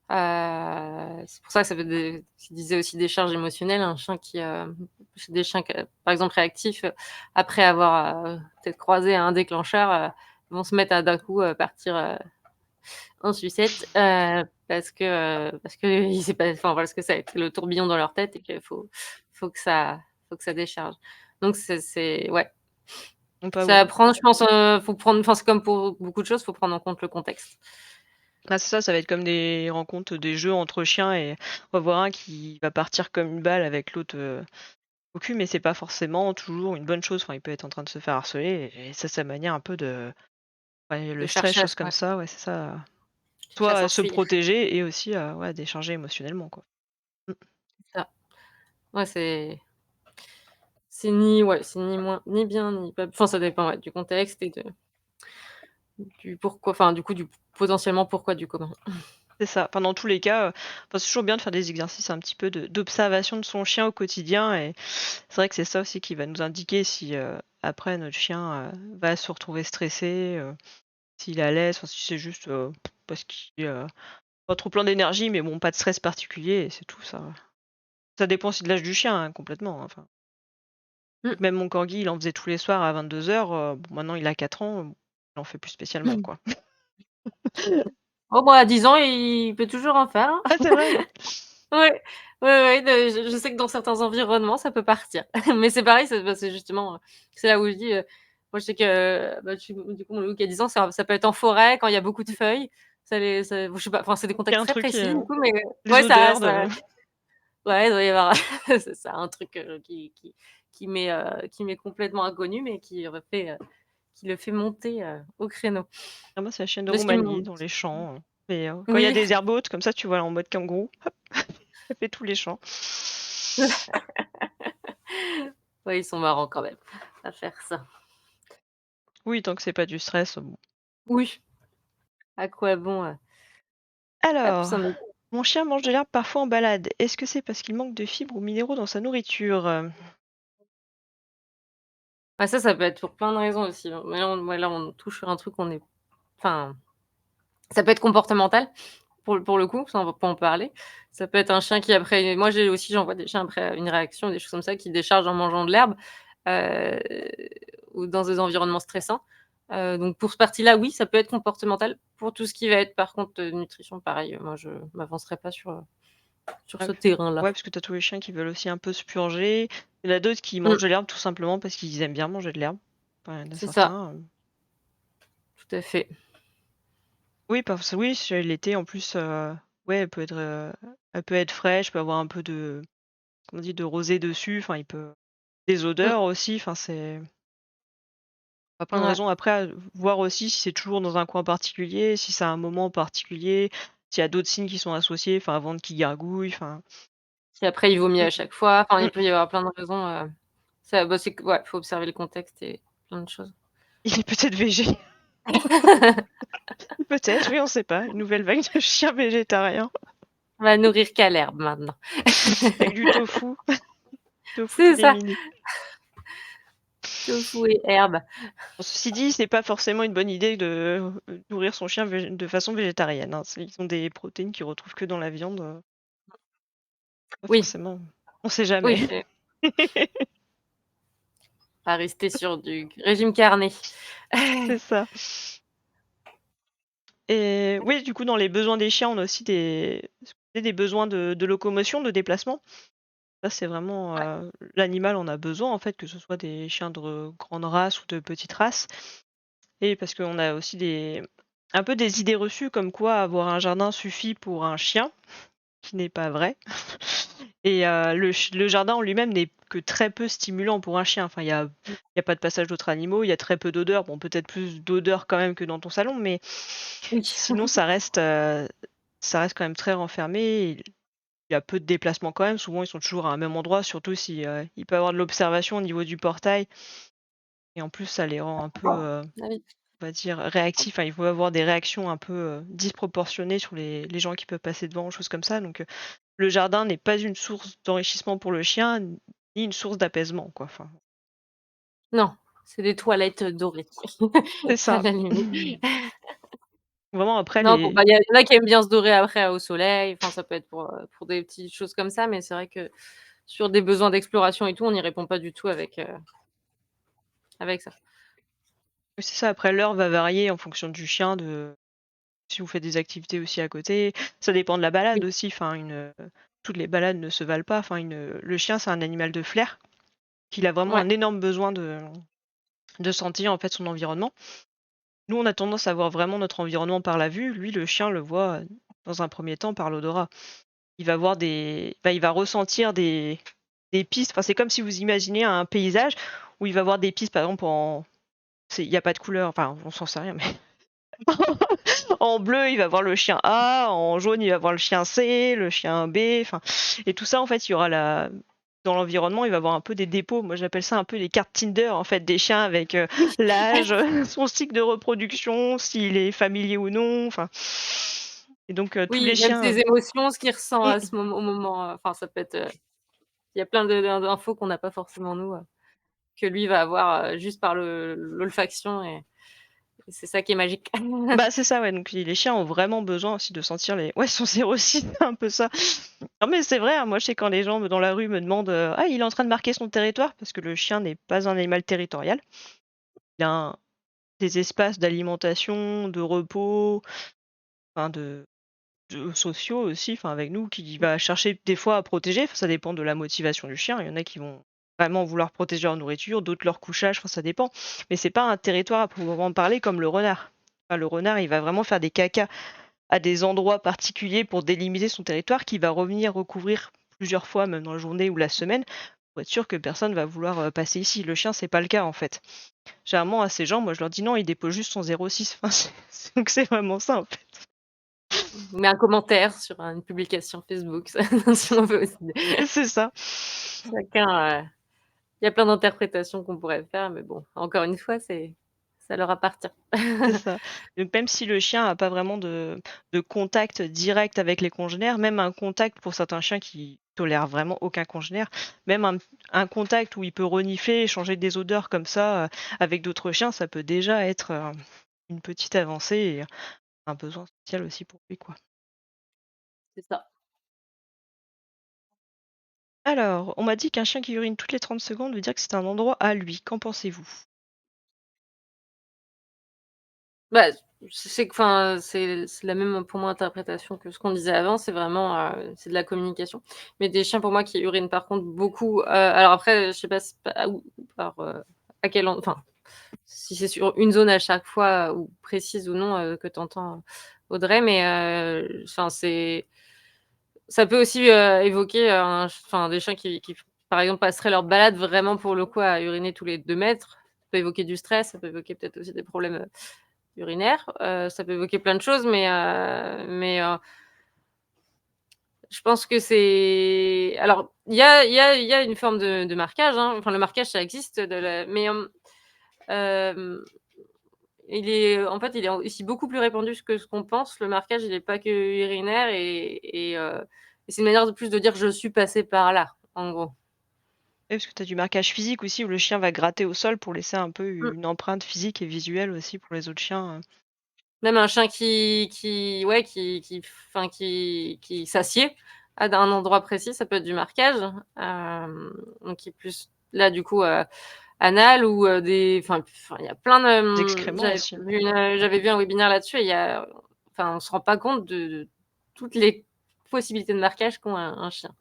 C'est pour ça que ça fait des tu disais aussi des charges émotionnelles. Un chien qui, chez des chiens par exemple réactifs, après avoir, peut-être croisé un déclencheur, vont se mettre à d'un coup, partir, en sucette, parce que il s'est pas enfin, parce que ça a été le tourbillon dans leur tête et qu'il faut que ça faut que ça décharge. Donc c'est ouais, On peut ça avoir à prendre, je pense, faut prendre enfin, c'est comme pour beaucoup de choses, faut prendre en compte le contexte. ah, c'est ça, ça va être comme des rencontres, des jeux entre chiens et on va voir un qui va partir comme une balle avec l'autre, au cul, mais c'est pas forcément toujours une bonne chose. Enfin, il peut être en train de se faire harceler et ça, c'est sa manière un peu de ouais, le De stress, chercher à choses s comme ouais, ça, ouais, c'est ça, chercher à soit à se s'enfuir, protéger et aussi à, ouais, décharger émotionnellement, quoi. Mmh, c'est ça. Ouais, c'est ni ouais, c'est ni moins ni bien ni pas enfin, ça dépend, ouais, du contexte et du pourquoi enfin, du coup, du potentiellement pourquoi du comment. c'est ça. Enfin, dans tous les cas, enfin, c'est toujours bien de faire des exercices un petit peu de d'observation de son chien au quotidien et c'est vrai que c'est ça aussi qui va nous indiquer si, après notre chien, va se retrouver stressé, s'il est à l'aise, enfin si c'est juste, parce qu'il, pas trop plein d'énergie, mais bon, pas de stress particulier et c'est tout ça. Ça dépend aussi de l'âge du chien, hein, complètement, hein, enfin. Mmh. Même mon corgi, il en faisait tous les soirs à 22:00, bon maintenant il a 4 ans, il en fait plus spécialement, quoi. Oh bah, à 10 ans, il peut toujours en faire, hein. Ah c'est vrai? Ouais, ouais, ouais, je sais que dans certains environnements, ça peut partir. Mais c'est pareil, c'est justement, c'est là où je dis, moi je sais que, bah, du coup, mon loup qui a 10 ans, ça peut être en forêt quand il y a beaucoup de Mmh. feuilles. Ça je sais pas, enfin, c'est des Il y a contextes un très truc, précis du coup, mais les ouais, odeurs de ouais, il doit y avoir c'est ça, un truc, qui m'est complètement inconnu, mais qui le fait monter, au créneau. ah moi c'est la chienne de De ce qui Roumanie me dans les champs, mais quand il y a Oui. des herbes hautes comme ça, tu vois, en mode kangourou, hop, elle fait tous les champs. Ouais, ils sont marrants quand même à faire ça. Oui, tant que c'est pas du stress, bon. Oui, à quoi bon, hop, Alors, s'en est mon chien mange de l'herbe parfois en balade. Est-ce que c'est parce qu'il manque de fibres ou minéraux dans sa nourriture? ah ça peut être pour plein de raisons aussi, hein. Mais là, on touche sur un truc, on est enfin, ça peut être comportemental pour le coup, ça on peut en parler. Ça peut être un chien qui après moi j'en vois des chiens après une réaction, des choses comme ça, qui déchargent en mangeant de l'herbe, heu, ou dans des environnements stressants. Donc pour cette partie-là, oui, ça peut être comportemental. Pour tout ce qui va être par contre, nutrition, pareil, moi je m'avancerai pas sur Ouais, ce terrain-là. ouais, parce que tu as tous les chiens qui veulent aussi un peu se purger. Il y en a d'autres qui mangent Mmh, de l'herbe tout simplement parce qu'ils aiment bien manger de l'herbe. Enfin, il y en a c'est ça, certains, tout à fait. oui, parce oui, sur l'été en plus, ouais, elle peut être fraîche, peut avoir un peu de comment on dit? De rosée dessus, enfin il peut des Mmh, odeurs aussi, enfin c'est pas plein de ouais. raisons. Après, voir aussi si c'est toujours dans un coin particulier, si c'est à un moment particulier, s'il y a d'autres signes qui sont associés, enfin avant qu'il gargouille, enfin Si après il vomit mmh, à chaque fois, enfin mmh. il peut y avoir plein de raisons, ça bah, c'est que ouais, faut observer le contexte et plein de choses. Il est peut-être végé. Peut-être, oui, on sait pas. Une nouvelle vague de chiens végétariens On va nourrir qu'à l'herbe maintenant. avec du tofu, tofu tous C'est les ça, midis. tofu et herbe. Bon, ceci dit, c'est pas forcément une bonne idée de, nourrir son chien de façon végétarienne, hein. Ils ont des protéines qu'ils retrouvent que dans la viande, pas Oui, forcément. On sait oui, jamais. pas rester sur du régime carné. C'est ça. Et oui, du coup, dans les besoins des chiens, on a aussi des besoins de locomotion, de déplacement. Ça, c'est vraiment, l'animal en a besoin, en fait, que ce soit des chiens de grande race ou de petite race. Et parce qu'on a aussi un peu des idées reçues comme quoi avoir un jardin suffit pour un chien, qui n'est pas vrai. Et le jardin en lui-même n'est que très peu stimulant pour un chien. Enfin, il y a pas de passage d'autres animaux, il y a très peu d'odeurs. Bon, peut-être plus d'odeurs quand même que dans ton salon, mais Oui. sinon ça reste quand même très renfermé. il y a peu de déplacements quand même. Souvent, ils sont toujours à un même endroit, surtout si, il peut y avoir de l'observation au niveau du portail et en plus, ça les rend un peu, Ah oui. on va dire réactifs. Enfin, il faut avoir des réactions un peu, disproportionnées sur les gens qui peuvent passer devant, choses comme ça, donc le jardin n'est pas une source d'enrichissement pour le chien, ni une source d'apaisement, quoi, enfin, Non, c'est des toilettes, dorées, c'est à ça. la limite. Vraiment après Non, bon, les bah, il y en a qui aiment bien se dorer après au soleil, enfin, ça peut être pour des petites choses comme ça, mais c'est vrai que sur des besoins d'exploration et tout, on n'y répond pas du tout avec ça. oui, c'est ça, après l'heure va varier en fonction du chien, de si vous faites des activités aussi à côté. Ça dépend de la balade Oui, aussi, enfin toutes les balades ne se valent pas. Enfin le chien, c'est un animal de flair, qu'il a vraiment ouais, un énorme besoin de sentir, en fait, son environnement. Nous, on a tendance à voir vraiment notre environnement par la vue. Lui, le chien le voit, dans un premier temps par l'odorat. Il va ressentir des pistes. Enfin, c'est comme si vous imaginez un paysage où il va voir des pistes, par exemple, il y a pas de couleur, enfin, on s'en sait rien, mais en bleu, il va voir le chien A, en jaune, il va voir le chien C, le chien B, enfin, et tout ça, en fait, il y aura dans l'environnement, il va avoir un peu des dépôts. Moi, j'appelle ça un peu les cartes Tinder, en fait, des chiens avec, oui, l'âge, son cycle de reproduction, s'il est familier ou non, enfin, et donc tous les oui, même chiens, ses émotions, ce qu'il ressent à mmh. ce moment au moment, enfin, ça peut être, il y a plein d'infos qu'on n'a pas forcément nous, que lui va avoir, juste par l'olfaction et c'est ça qui est magique. Bah, c'est ça, ouais, donc les chiens ont vraiment besoin aussi de sentir les ouais, son 06, c'est un peu ça. Non, mais c'est vrai, hein, moi, je sais quand les gens dans la rue me demandent, «Ah, il est en train de marquer son territoire», parce que le chien n'est pas un animal territorial. Il a des espaces d'alimentation, de repos, enfin de sociaux aussi, enfin avec nous, qu'il va chercher des fois à protéger. Enfin, ça dépend de la motivation du chien. Il y en a qui vont vraiment vouloir protéger leur nourriture, d'autres leur couchage, enfin ça dépend. Mais c'est pas un territoire à proprement parler comme le renard. Enfin, le renard, il va vraiment faire des cacas à des endroits particuliers pour délimiter son territoire, qui va revenir recouvrir plusieurs fois, même dans la journée ou la semaine, pour être sûr que personne va vouloir, passer ici. Le chien, c'est pas le cas, en fait. Généralement, à ces gens, moi, je leur dis: «Non, il dépose juste son 06». Enfin, donc c'est vraiment ça, en fait. On met un commentaire sur une publication Facebook, ça si on veut aussi. C'est ça. Chacun, il y a plein d'interprétations qu'on pourrait faire, mais bon, encore une fois, ça leur appartient. C'est ça. Donc même si le chien a pas vraiment de contact direct avec les congénères, même un contact pour certains chiens qui tolèrent vraiment aucun congénère, même un contact où il peut renifler, échanger des odeurs comme ça, avec d'autres chiens, ça peut déjà être, une petite avancée et un besoin social aussi pour lui, quoi. C'est ça. Alors, on m'a dit qu'un chien qui urine toutes les 30 secondes veut dire que c'est un endroit à lui. Qu'en pensez-vous? Bah, c'est que enfin, c'est la même pour moi interprétation que ce qu'on disait avant, c'est vraiment, c'est de la communication. Mais des chiens pour moi qui urinent par contre beaucoup, alors après, je sais pas c'est pas où par, à quel en enfin, si c'est sur une zone à chaque fois ou précise ou non, que tu entends, Audrey, mais enfin ça peut aussi, évoquer enfin des chiens qui par exemple passeraient leur balade vraiment pour le coup à uriner tous les 2 mètres. Ça peut évoquer du stress, ça peut évoquer peut-être aussi des problèmes, urinaires, ça peut évoquer plein de choses, mais je pense que c'est alors il y a une forme de marquage, hein, enfin le marquage ça existe de la mais, hem, il est en fait, il est aussi beaucoup plus répandu que ce qu'on pense. Le marquage, il est pas que urinaire et c'est une manière de plus de dire: «Je suis passé par là», en gros. Oui, parce que tu as du marquage physique aussi, où le chien va gratter au sol pour laisser un peu Mmh. une empreinte physique et visuelle aussi pour les autres chiens. Même un chien qui ouais, enfin qui s'assied à un endroit précis, ça peut être du marquage, donc qui est plus là, du coup, anal ou, des il y a plein de, D'excréments aussi. j'avais vu un webinaire là-dessus et il y a enfin, on se rend pas compte de toutes les possibilités de marquage qu'ont un chien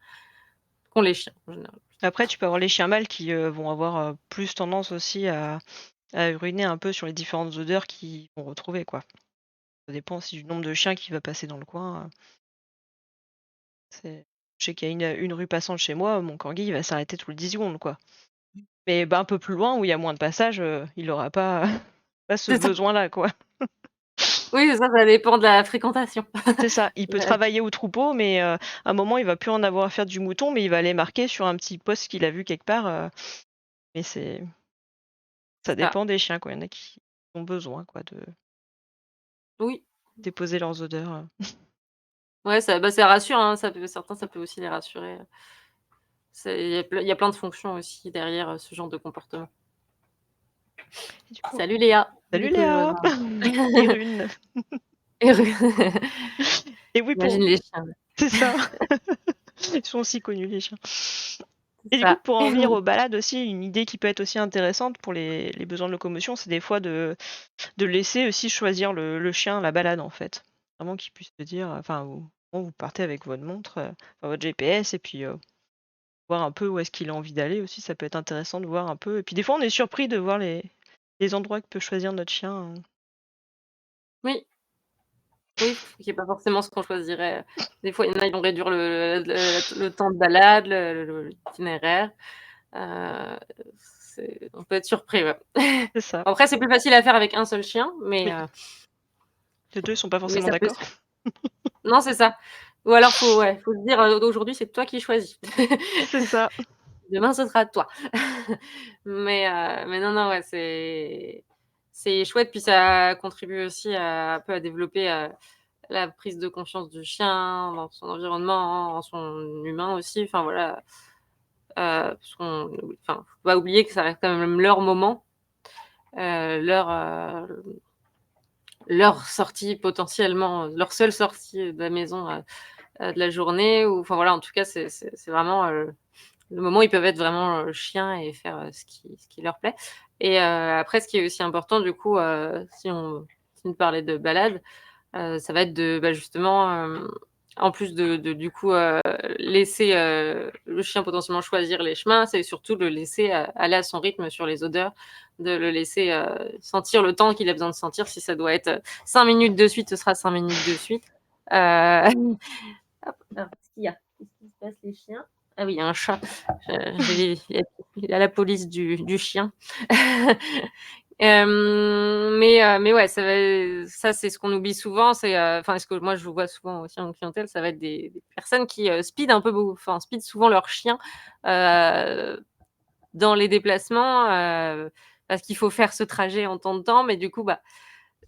qu'ont les chiens, en général. Après, tu peux avoir les chiens mâles qui, vont avoir, plus tendance aussi à uriner un peu sur les différentes odeurs qu'ils vont retrouver, quoi. Ça dépend aussi du nombre de chiens qui va passer dans le coin, c'est je sais qu'il y a une rue passante chez moi, mon corgi, il va s'arrêter tous les 10 secondes, quoi. Mais, bah, un peu plus loin où il y a moins de passages, il aura pas pas ce C'est ça. besoin-là, quoi. Oui, ça dépend de la fréquentation. C'est ça, il peut Ouais, travailler au troupeau, mais à un moment, il va plus en avoir à faire du mouton, mais il va aller marquer sur un petit poste qu'il a vu quelque part, mais ça c'est ça. dépend des chiens, quoi. Il y en a qui ont besoin, quoi, de Oui, déposer leurs odeurs, ouais, ça rassure, hein, certains, ça peut aussi les rassurer. Il y a plein de fonctions aussi derrière, ce genre de comportement. et du coup Salut Léa, salut du coup je Léa! rejoins. Et Rune. Heureux. Et oui, Imagine les chiens, c'est ça. Ils sont aussi connus, les chiens. c'est Et du coup, ça. pour en venir aux balades aussi, une idée qui peut être aussi intéressante pour les besoins de locomotion, c'est des fois de laisser aussi choisir le chien la balade, en fait. Vraiment qu'il puisse se dire, enfin, vous partez avec votre montre, enfin, votre GPS et puis, voir un peu où est-ce qu'il a envie d'aller aussi, ça peut être intéressant de voir un peu et puis des fois, on est surpris de voir les endroits que peut choisir notre chien, Oui, oui, qui est pas forcément ce qu'on choisirait. Des fois, il y en a, ils vont réduire le temps de balade, l'itinéraire. Heu, on peut être surpris, ouais. c'est ça. Après, c'est plus facile à faire avec un seul chien, Oui, les 2 sont pas mais forcément ça peut d'accord. se non, c'est ça. Ou alors faut se dire, «Aujourd'hui, c'est toi qui choisis. C'est ça. Demain, ce sera toi». Mais non, non, ouais, c'est chouette, puis ça contribue aussi à un peu à développer, la prise de conscience du chien dans son environnement, en son humain aussi, enfin voilà, parce qu'on enfin, faut pas oublier que ça reste quand même leur moment, leur, leur sortie potentiellement, leur seule sortie de la maison, de la journée ou enfin voilà, en tout cas, c'est vraiment, le moment où ils peuvent être vraiment, chiens et faire, ce qui leur plaît et après ce qui est aussi important du coup, si on continue de parler de balade, ça va être de, bah, justement, en plus de du coup, laisser, le chien potentiellement choisir les chemins, c'est surtout de le laisser, aller à son rythme sur les odeurs, de le laisser, sentir le temps qu'il a besoin de sentir. Si ça doit être, 5 minutes de suite, ce sera 5 minutes de suite. Hop, alors qu'est-ce qu'il y a? Qu'est-ce qui se passe les chiens? Ah oui, il y a un chat. Il y a la police du chien. Mais ouais, ça c'est ce qu'on oublie souvent, c'est, enfin ce que moi je vois souvent aussi en clientèle, ça va être des personnes qui, speedent un peu beau enfin speedent souvent leur chien, heu, dans les déplacements, parce qu'il faut faire ce trajet en temps de temps, mais du coup, bah,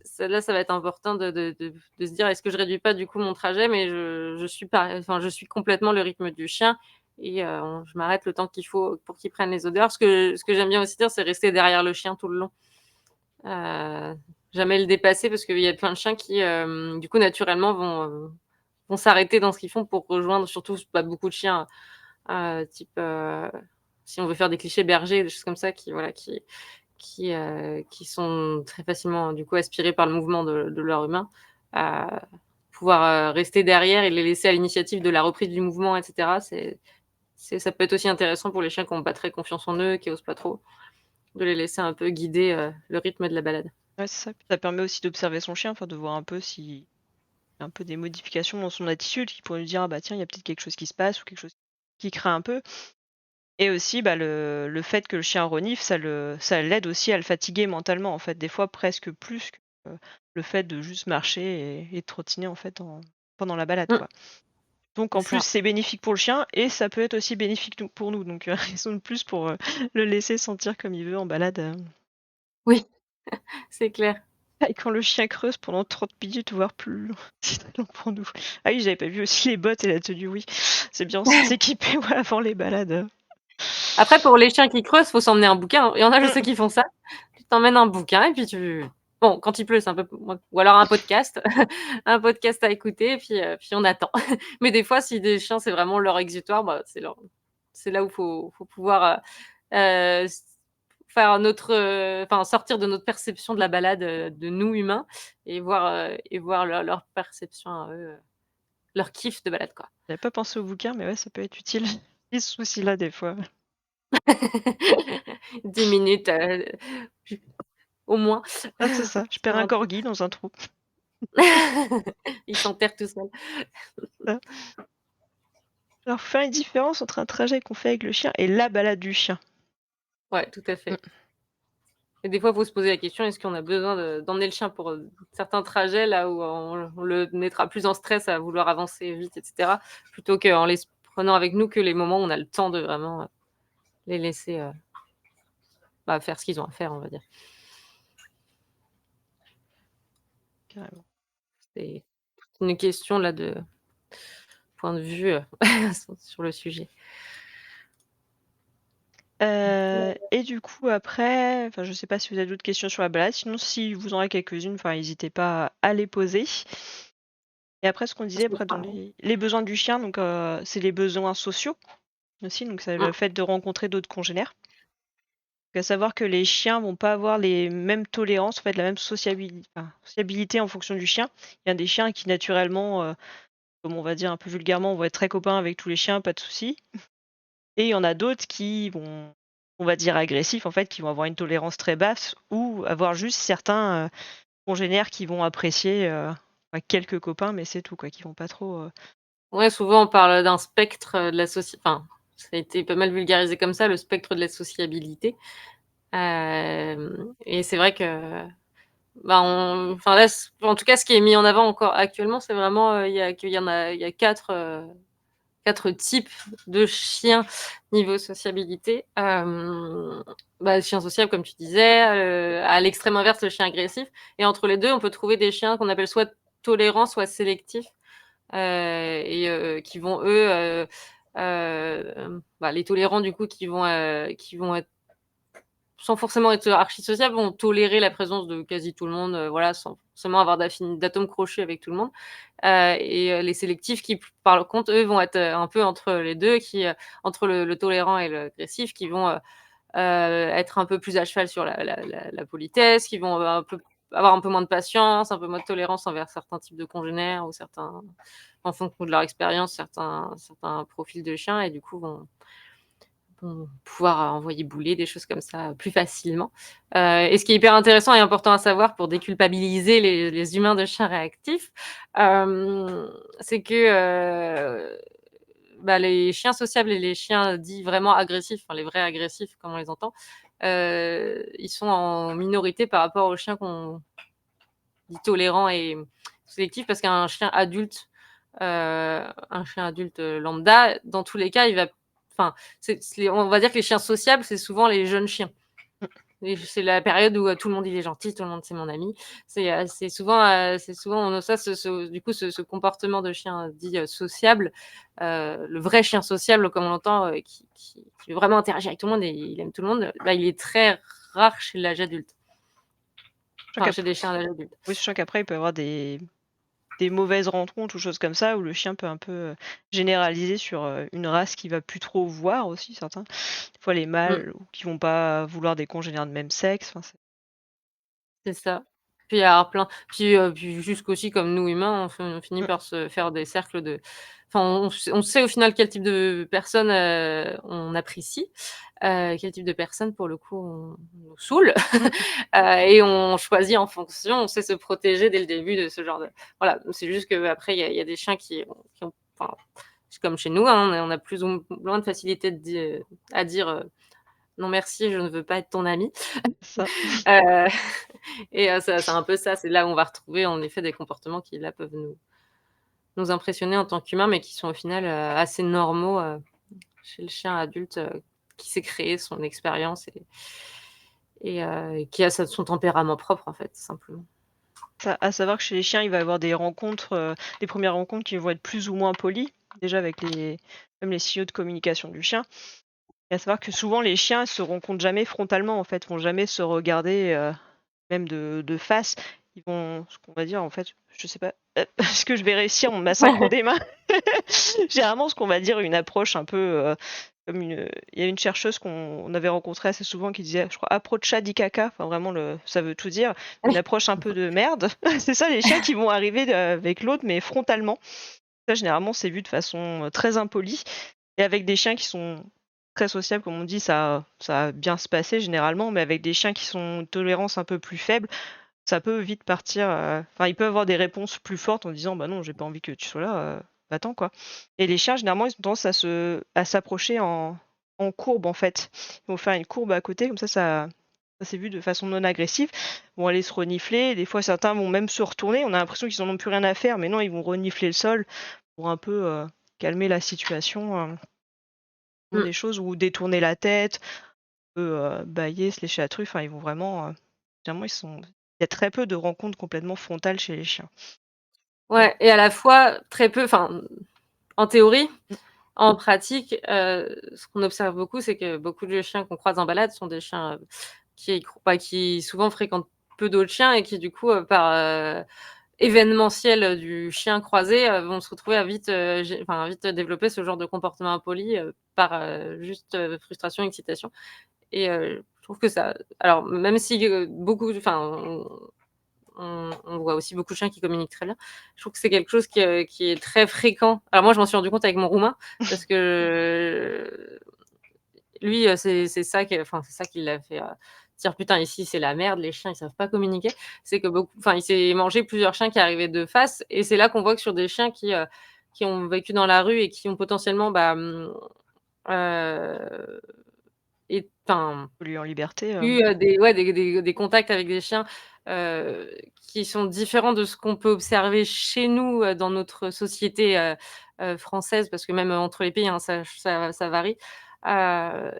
ça va être important de se dire: «Est-ce que je réduis pas du coup mon trajet, mais je suis pas enfin je suis complètement le rythme du chien et je m'arrête le temps qu'il faut pour qu'il prenne les odeurs». Ce que j'aime bien aussi dire, c'est rester derrière le chien tout le long. Heu, Jamais le dépasser parce qu'il y a plein de chiens qui, du coup, naturellement vont s'arrêter dans ce qu'ils font pour rejoindre surtout bah, beaucoup de chiens, type, si on veut faire des clichés bergers, des choses comme ça qui voilà, qui sont très facilement, du coup, aspirés par le mouvement de leur humain, heu, pouvoir, rester derrière et les laisser à l'initiative de la reprise du mouvement et cetera, ça peut être aussi intéressant pour les chiens qui ont pas très confiance en eux, qui osent pas trop, de les laisser un peu guider, le rythme de la balade. Ouais, c'est ça. Puis ça permet aussi d'observer son chien, enfin de voir un peu s'il y a un peu des modifications dans son attitude qui pourraient lui dire: «Ah bah tiens, il y a peut-être quelque chose qui se passe ou quelque chose qui craint un peu». Et aussi, bah, le fait que le chien renifle, ça l'aide aussi à le fatiguer mentalement, en fait, des fois presque plus que, le fait de juste marcher et trottiner, en fait, pendant la balade, Mmh, quoi. Donc c'est en plus, ça. c'est bénéfique pour le chien et ça peut être aussi bénéfique nous pour nous, donc raison de plus pour, le laisser sentir comme il veut en balade, Oui, c'est clair. et quand le chien creuse pendant 30 minutes, voire plus long, c'est très long pour nous. Ah oui, j'avais pas vu aussi les bottes et la tenue, oui. C'est bien aussi de s'équiper, ouais, avant les balades. Après pour les chiens qui creusent, faut s'emmener un bouquin. Il y en a, je sais Mmh. qui font ça. Tu t'emmènes un bouquin et puis bon, quand il pleut, c'est un peu moins ou alors un podcast, un podcast à écouter et puis on attend. Mais des fois, si des chiens, c'est vraiment leur exutoire, bah, c'est là où faut pouvoir, s faire notre, enfin sortir de notre perception de la balade, de nous humains et voir leur perception à eux, leur kiff de balade, quoi. J'avais pas pensé au bouquin, mais ouais, ça peut être utile. J'ai ce souci-là des fois. 10 minutes, au moins Ah, c'est ça, je perds sur un un truc. corgi dans un trou. Il s'enterre tout seul. Ça. Alors, faire une différence entre un trajet qu'on fait avec le chien et la balade du chien. Ouais, tout à Mmh. fait. Et des fois, il faut se poser la question, est-ce qu'on a besoin d'emmener le chien pour certains trajets, là où on le mettra plus en stress à vouloir avancer vite, etc., plutôt qu'en les prenant avec nous que les moments où on a le temps de vraiment les laisser faire ce qu'ils ont à faire, on va dire. Carrément. C'est une question là de point de vue sur le sujet. Et du coup après, enfin je sais pas si vous avez d'autres questions sur la balade, sinon si vous en avez quelques-unes, enfin n'hésitez pas à les poser. Et après ce qu'on disait après dans les besoins du chien, donc c'est les besoins sociaux aussi, donc c'est le fait de rencontrer d'autres congénères. Donc, à savoir que les chiens vont pas avoir les mêmes tolérances, en fait la même sociabilité en fonction du chien. Il y a des chiens qui naturellement, comme on va dire un peu vulgairement, vont être très copains avec tous les chiens, pas de souci. Et il y en a d'autres qui vont, on va dire agressifs en fait, qui vont avoir une tolérance très basse ou avoir juste certains, congénères qui vont apprécier, quelques copains, mais c'est tout quoi, qui vont pas trop, Ouais, souvent on parle d'un spectre, de la enfin, ça a été pas mal vulgarisé comme ça, le spectre de la sociabilité. Et c'est vrai que, enfin là, en tout cas, ce qui est mis en avant encore actuellement, c'est vraiment, il y a 4 types de chiens niveau sociabilité. Le chien sociable, comme tu disais, à l'extrême inverse, le chien agressif. Et entre les deux, on peut trouver des chiens qu'on appelle soit tolérants, soit sélectifs, et qui vont eux, les tolérants du coup, qui vont être sans forcément être archi sociables, vont tolérer la présence de quasi tout le monde, voilà, sans forcément avoir d'atomes crochus avec tout le monde. Les sélectifs qui, par contre, eux, vont être un peu entre les deux, entre le tolérant et l'agressif, qui vont être un peu plus à cheval sur la politesse, qui vont avoir un peu moins de patience, un peu moins de tolérance envers certains types de congénères ou certains, en fonction de leur expérience, certains profils de chiens, et du coup vont pouvoir envoyer bouler, des choses comme ça, plus facilement. Et ce qui est hyper intéressant et important à savoir pour déculpabiliser les humains de chiens réactifs, c'est que, les chiens sociables et les chiens dits vraiment agressifs, enfin les vrais agressifs comme on les entend, ils sont en minorité par rapport aux chiens qu'on dit tolérants et sélectifs, parce un chien adulte lambda, dans tous les cas, il va, enfin, on va dire que les chiens sociables, c'est souvent les jeunes chiens. Et c'est la période où tout le monde il est gentil, tout le monde c'est mon ami. C'est souvent, on a ça, du coup, ce comportement de chien dit sociable, le vrai chien sociable, comme on l'entend, qui veut vraiment interagir avec tout le monde et il aime tout le monde, il est très rare chez l'âge adulte. Enfin, chez des chiens à l'âge adulte. oui, sachant qu'après il peut y avoir des mauvaises rencontres ou choses comme ça, où le chien peut un peu, généraliser sur, une race qu'il va plus trop voir aussi certains. Des fois les Mmh. mâles ou qui vont pas vouloir des congénères de même sexe, enfin C'est ça. Puis alors puis jusqu'aussi comme nous humains, on finit mmh, par se faire des cercles de, enfin on sait au final quel type de personne, on apprécie, quel type de personne pour le coup on nous saoule, mmh, et on choisit en fonction, on sait se protéger dès le début de ce genre de, voilà. C'est juste qu'après il y a des chiens qui ont, enfin, c'est comme chez nous, hein, on a plus ou moins de facilité à dire, «Non merci, je ne veux pas être ton ami». ça. Heu et c'est un peu ça, c'est là où on va retrouver en effet des comportements qui là peuvent nous impressionner en tant qu'humains, mais qui sont au final, assez normaux, chez le chien adulte, qui s'est créé son expérience et qui a son tempérament propre en fait, tout simplement. Ça, à savoir que chez les chiens, il va y avoir des rencontres, des premières rencontres qui vont être plus ou moins polies, déjà avec même les signaux de communication du chien. Et à savoir que souvent les chiens se rencontrent jamais frontalement en fait, vont jamais se regarder, même de face. Ils vont, ce qu'on va dire en fait, je sais pas, est-ce que je vais réussir ma synchro des mains? Généralement, ce qu'on va dire une approche un peu, comme il y a une chercheuse qu'on avait rencontrée assez souvent qui disait, je crois: «Approccia di caca», enfin vraiment ça veut tout dire, une approche un peu de merde. C'est ça les chiens qui vont arriver, avec l'autre mais frontalement. Ça généralement, c'est vu de façon, très impolie, et avec des chiens qui sont très sociables comme on dit, ça va bien se passer généralement, mais avec des chiens qui sont une tolérance un peu plus faible, ça peut vite partir, enfin, ils peuvent avoir des réponses plus fortes en disant: «Bah non, j'ai pas envie que tu sois là, va-t'en quoi». Et les chiens généralement, ils ont tendance à s'approcher en courbe en fait. Ils vont faire une courbe à côté comme ça Ça s'est vu de façon non agressive, vont aller se renifler. Des fois, certains vont même se retourner. On a l'impression qu'ils en ont plus rien à faire, mais non, ils vont renifler le sol pour un peu, calmer la situation, font Mmh. des choses ou détourner la tête, bâiller, se lécher la truffe. Enfin, ils vont vraiment, généralement, il y a très peu de rencontres complètement frontales chez les chiens. Ouais et à la fois très peu enfin, en théorie, Mmh. en pratique, ce qu'on observe beaucoup, c'est que beaucoup de chiens qu'on croise en balade sont des chiens, qui souvent fréquentent peu d'autres chiens et qui du coup, par, événementiel, du chien croisé, vont se retrouver à vite, vite développer ce genre de comportement impoli, par, juste, frustration, excitation et je trouve que ça alors même si, beaucoup enfin, on voit aussi beaucoup de chiens qui communiquent très bien. Je trouve que c'est quelque chose qui est très fréquent. Alors moi, je m'en suis rendu compte avec mon roumain parce que lui, c'est ça qui l'a fait, dire: «Putain, ici, c'est la merde, les chiens, ils savent pas communiquer». C'est que il s'est mangé plusieurs chiens qui arrivaient de face et c'est là qu'on voit que sur des chiens qui ont vécu dans la rue et qui ont potentiellement, heu et enfin Lui en liberté, eu, des ouais, des contacts avec des chiens, qui sont différents de ce qu'on peut observer chez nous, dans notre société, française, parce que même, entre les pays, hein, ça varie. Heu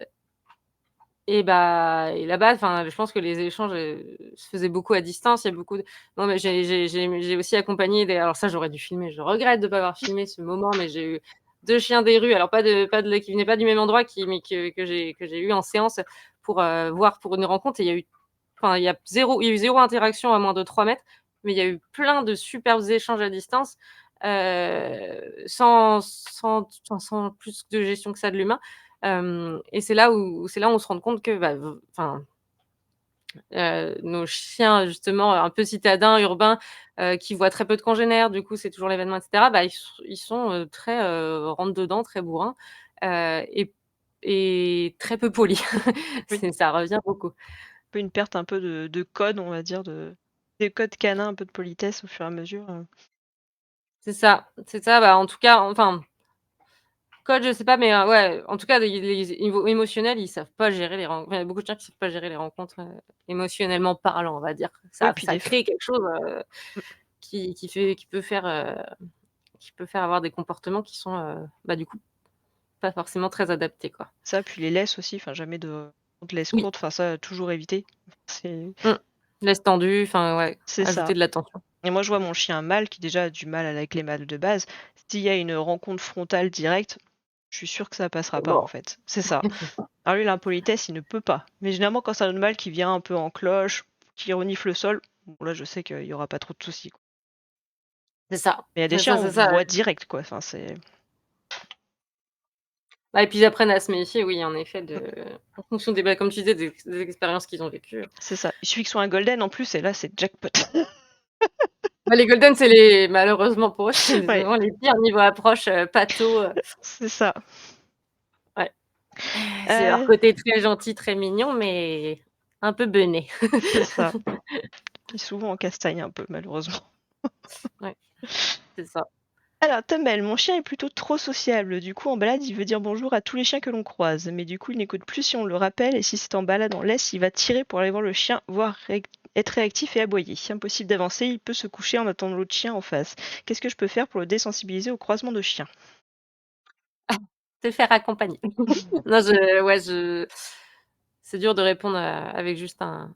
et là-bas, enfin, je pense que les échanges, se faisaient beaucoup à distance. Il y a beaucoup de non, mais j'ai aussi accompagné des alors ça, j'aurais dû filmer. Je regrette de pas avoir filmé ce moment, mais j'ai eu 2 chiens des rues, alors pas de qui venaient pas du même endroit, mais que j'ai eu en séance pour, voir pour une rencontre et il y a eu 0 interaction à moins de 3 mètres, mais il y a eu plein de superbes échanges à distance, sans plus de gestion que ça de l'humain. Et c'est là où on se rend compte que, nos chiens justement un peu citadins, urbains, qui voient très peu de congénères, du coup c'est toujours l'événement et cetera, ils sont, très, rentre dedans, très bourrins, et très peu polis. oui, Ça revient beaucoup. peu une perte un peu de code, on va dire, des codes canins, un peu de politesse au fur et à mesure. C'est ça, en tout cas, enfin, code, je sais pas, mais ouais, en tout cas, les niveau émotionnel, ils savent pas gérer il y a beaucoup de chiens qui savent pas gérer les rencontres, émotionnellement parlant, on va dire. Oui, Ça puis ça des f crée quelque chose, mmh, qui peut faire avoir des comportements qui sont, du coup, pas forcément très adaptés, quoi. ça, puis les laisses aussi, enfin jamais de laisse Oui, courte, enfin ça, toujours éviter. C'est mmh. Laisse tendue, enfin, ouais, c'est ajouter ça. de l'attention. Et moi, je vois mon chien mâle qui déjà a du mal avec les mâles de base. S'il y a une rencontre frontale directe, je suis sûre que ça passera C'est pas, en mort. fait. C'est ça. Alors lui, l'impolitesse, il ne peut pas. Mais généralement, quand c'est un autre mâle qui vient un peu en cloche, qui renifle le sol, bon là, je sais qu'il y aura pas trop de soucis, quoi. C'est ça, Mais il y a des c'est chiens, ça, on c'est ça. voit direct, quoi. Enfin, c'est Et puis ils apprennent à se méfier, oui, en effet, mmh, en fonction comme tu disais, des expériences qu'ils ont vécues. c'est ça. Il suffit que ce soit un golden en plus, et là, c'est jackpot. Les golden, malheureusement pour eux, c'est Ouais, vraiment les pires niveau approche, pâteaux, c'est ça. ouais. C'est leur Heu, côté très gentil, très mignon, mais un peu bené. c'est ça. Puis souvent, on castagne un peu, malheureusement. Ouais, c'est ça. Alors, Tumble, mon chien est plutôt trop sociable. Du coup, en balade, il veut dire bonjour à tous les chiens que l'on croise. Mais du coup, il n'écoute plus si on le rappelle. Et si c'est en balade, on laisse, il va tirer pour aller voir le chien, voire être réactif et aboyer. Impossible d'avancer, il peut se coucher en attendant l'autre chien en face. Qu'est-ce que je peux faire pour le désensibiliser au croisement de chiens? Se faire accompagner. Non, c'est dur de répondre, avec juste un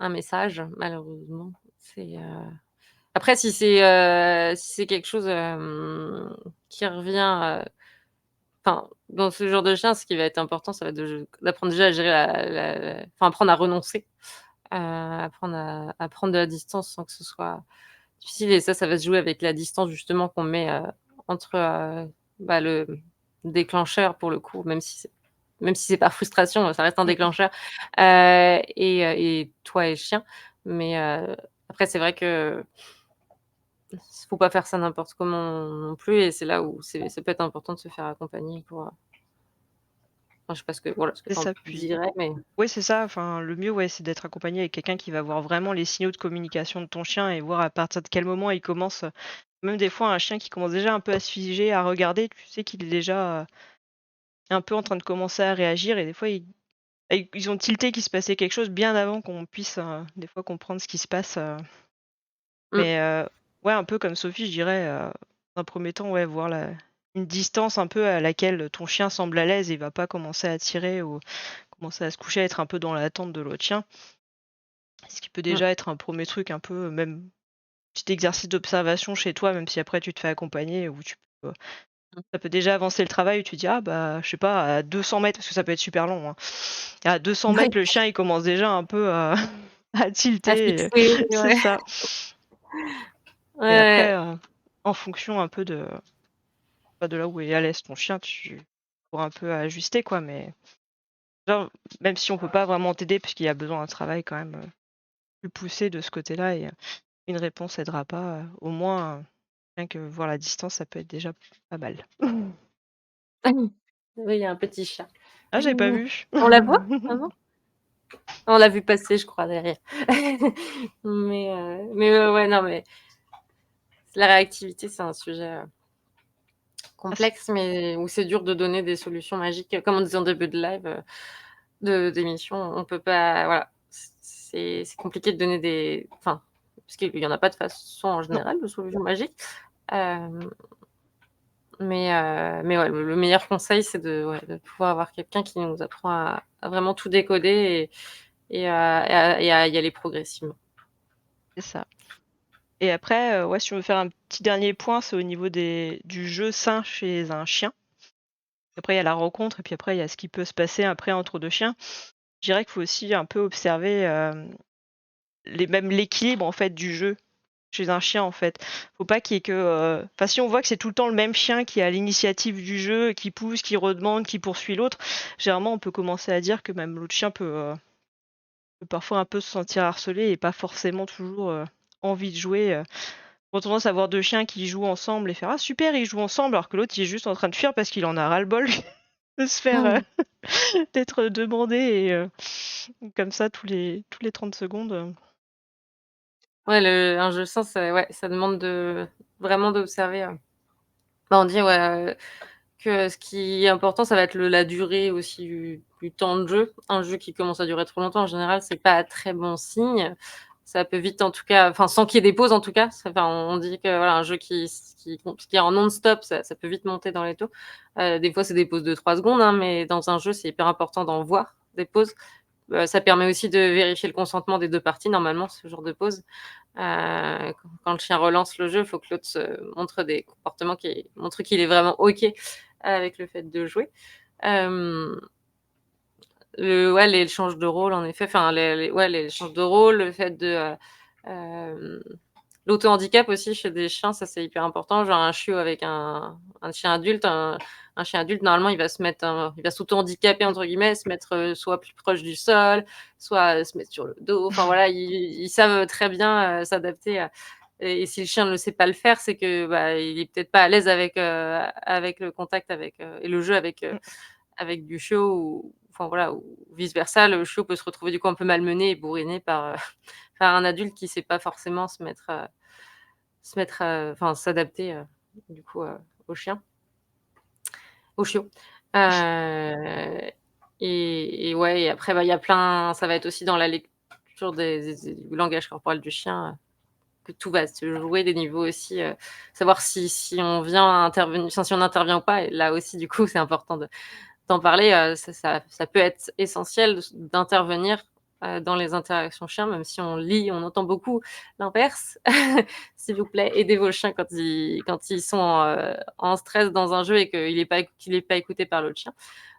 message, malheureusement. Après si c'est quelque chose, qui revient, dans ce genre de chien, ce qui va être important, ça va être d'apprendre déjà à gérer apprendre à renoncer, apprendre à prendre de la distance sans que ce soit difficile et ça va se jouer avec la distance justement qu'on met, entre, le déclencheur pour le coup, même si c'est par frustration, ça reste un Mm. déclencheur, et toi et le chien. Mais, après c'est vrai que faut pas faire ça n'importe comment non plus et c'est là où ça peut être important de se faire accompagner je sais pas ce que C'est tu en ça, puis dirais, mais oui, c'est ça. Enfin, le mieux, ouais, c'est d'être accompagné avec quelqu'un qui va voir vraiment les signaux de communication de ton chien et voir à partir de quel moment il commence. Même des fois, un chien qui commence déjà un peu à se figer, à regarder, tu sais qu'il est déjà un peu en train de commencer à réagir et des fois, et ils ont tilté qu'il se passait quelque chose bien avant qu'on puisse, des fois comprendre ce qui se passe, Mmh. mais ouais, un peu comme Sophie, je dirais, dans un premier temps, ouais, voir la une distance un peu à laquelle ton chien semble à l'aise et va pas commencer à tirer ou commencer à se coucher, à être un peu dans l'attente de l'autre chien. Ce qui peut Mmh. déjà être un premier truc un peu, même petit exercice d'observation chez toi, même si après tu te fais accompagner où tu peux Mmh. ça peut déjà avancer le travail où tu dis: «Ah bah, je sais pas, à 200 mètres parce que ça peut être super long, hein. À 200 Ouais, mètres, le chien, il commence déjà un peu à à à tilter, fixer, c'est ouais. ça. Ouais, Et après, ouais. en fonction un peu de, bah, de là où est à l'aise ton chien, tu pourras un peu ajuster quoi, mais genre, même si on peut pas vraiment t'aider puisqu'il y a besoin d'un travail quand même, plus poussé de ce côté-là et une réponse aidera pas, au moins, rien que voir la distance, ça peut être déjà pas mal. Oui, il y a un petit chat. Ah, j'avais pas vu. On la voit? Ah non? On l'a vu passer, je crois, derrière. Mais ouais, non, mais la réactivité, c'est un sujet, Ah c complexe, mais où c'est dur de donner des solutions magiques. Comme on disait en début de live, de d'émission, on peut pas voilà, c'est compliqué de donner des enfin, parce qu'il y en a pas de façon en non, général de solution magique. Hem, mais ouais, le meilleur conseil, c'est de ouais, de pouvoir avoir quelqu'un qui nous apprend à vraiment tout décoder et à y aller progressivement. c'est ça. Et après, ouais, si on veut faire un petit dernier point, c'est au niveau du jeu sain chez un chien. Après, il y a la rencontre et puis après, il y a ce qui peut se passer après entre 2 chiens. Je dirais qu'il faut aussi un peu observer, l'équilibre, en fait, du jeu chez un chien, en fait. Faut pas qu'il y ait que, enfin, si on voit que c'est tout le temps le même chien qui a l'initiative du jeu, qui pousse, qui redemande, qui poursuit l'autre, généralement, on peut commencer à dire que même l'autre chien peut parfois un peu se sentir harcelé et pas forcément toujours, envie de jouer, On a tendance à voir 2 chiens qui jouent ensemble et faire: «Ah super, ils jouent ensemble», alors que l'autre, il est juste en train de fuir parce qu'il en a ras-le-bol de se faire, Mmh. d'être demandé et comme ça tous les 30 secondes, Ouais, un jeu sain, ça ouais, ça demande de vraiment d'observer, bah, on dit, ouais, que ce qui est important, ça va être la durée aussi du temps de jeu. Un jeu qui commence à durer trop longtemps, en général, c'est pas très bon signe. Ça peut vite, en tout cas enfin, sans qu'il y ait des pauses, en tout cas, enfin, on dit que, voilà, un jeu qui est en non-stop, ça peut vite monter dans les taux. Des fois, c'est des pauses de 3 secondes, hein, mais dans un jeu, c'est hyper important d'en voir des pauses. Ça permet aussi de vérifier le consentement des 2 parties, normalement, ce genre de pause. Quand le chien relance le jeu, il faut que l'autre se montre des comportements qui montrent qu'il est vraiment OK avec le fait de jouer. Hem, ouais, les échanges de rôle, en effet, enfin les ouais, les échanges de rôle, le fait de, hem, l'auto-handicap aussi chez des chiens, ça, c'est hyper important. Genre un chiot avec un chien adulte, un chien adulte, normalement, il va «s'auto-handicaper» entre guillemets, se mettre, soit plus proche du sol, soit, se mettre sur le dos. Enfin voilà, ils savent très bien, s'adapter à et si le chien ne sait pas le faire, c'est que, bah, il est peut-être pas à l'aise avec le contact avec, et le jeu mmh, avec du chiot ou enfin voilà, ou vice versa. Le chiot peut se retrouver du coup un peu malmené et bourriné par, par un adulte qui sait pas forcément enfin s'adapter, du coup, au chien, au chiot. Heu et ouais et après, bah, il y a plein ça va être aussi dans la lecture du langage corporel du chien, que tout va se jouer, des niveaux aussi, savoir si on vient intervenir enfin si on intervient ou pas et là aussi du coup c'est important d'en parler, ça peut être essentiel d'intervenir, dans les interactions chiens, même si on entend beaucoup l'inverse. S'il vous plaît, aidez vos chiens quand ils sont en stress dans un jeu et qu'il est pas écouté par l'autre chien.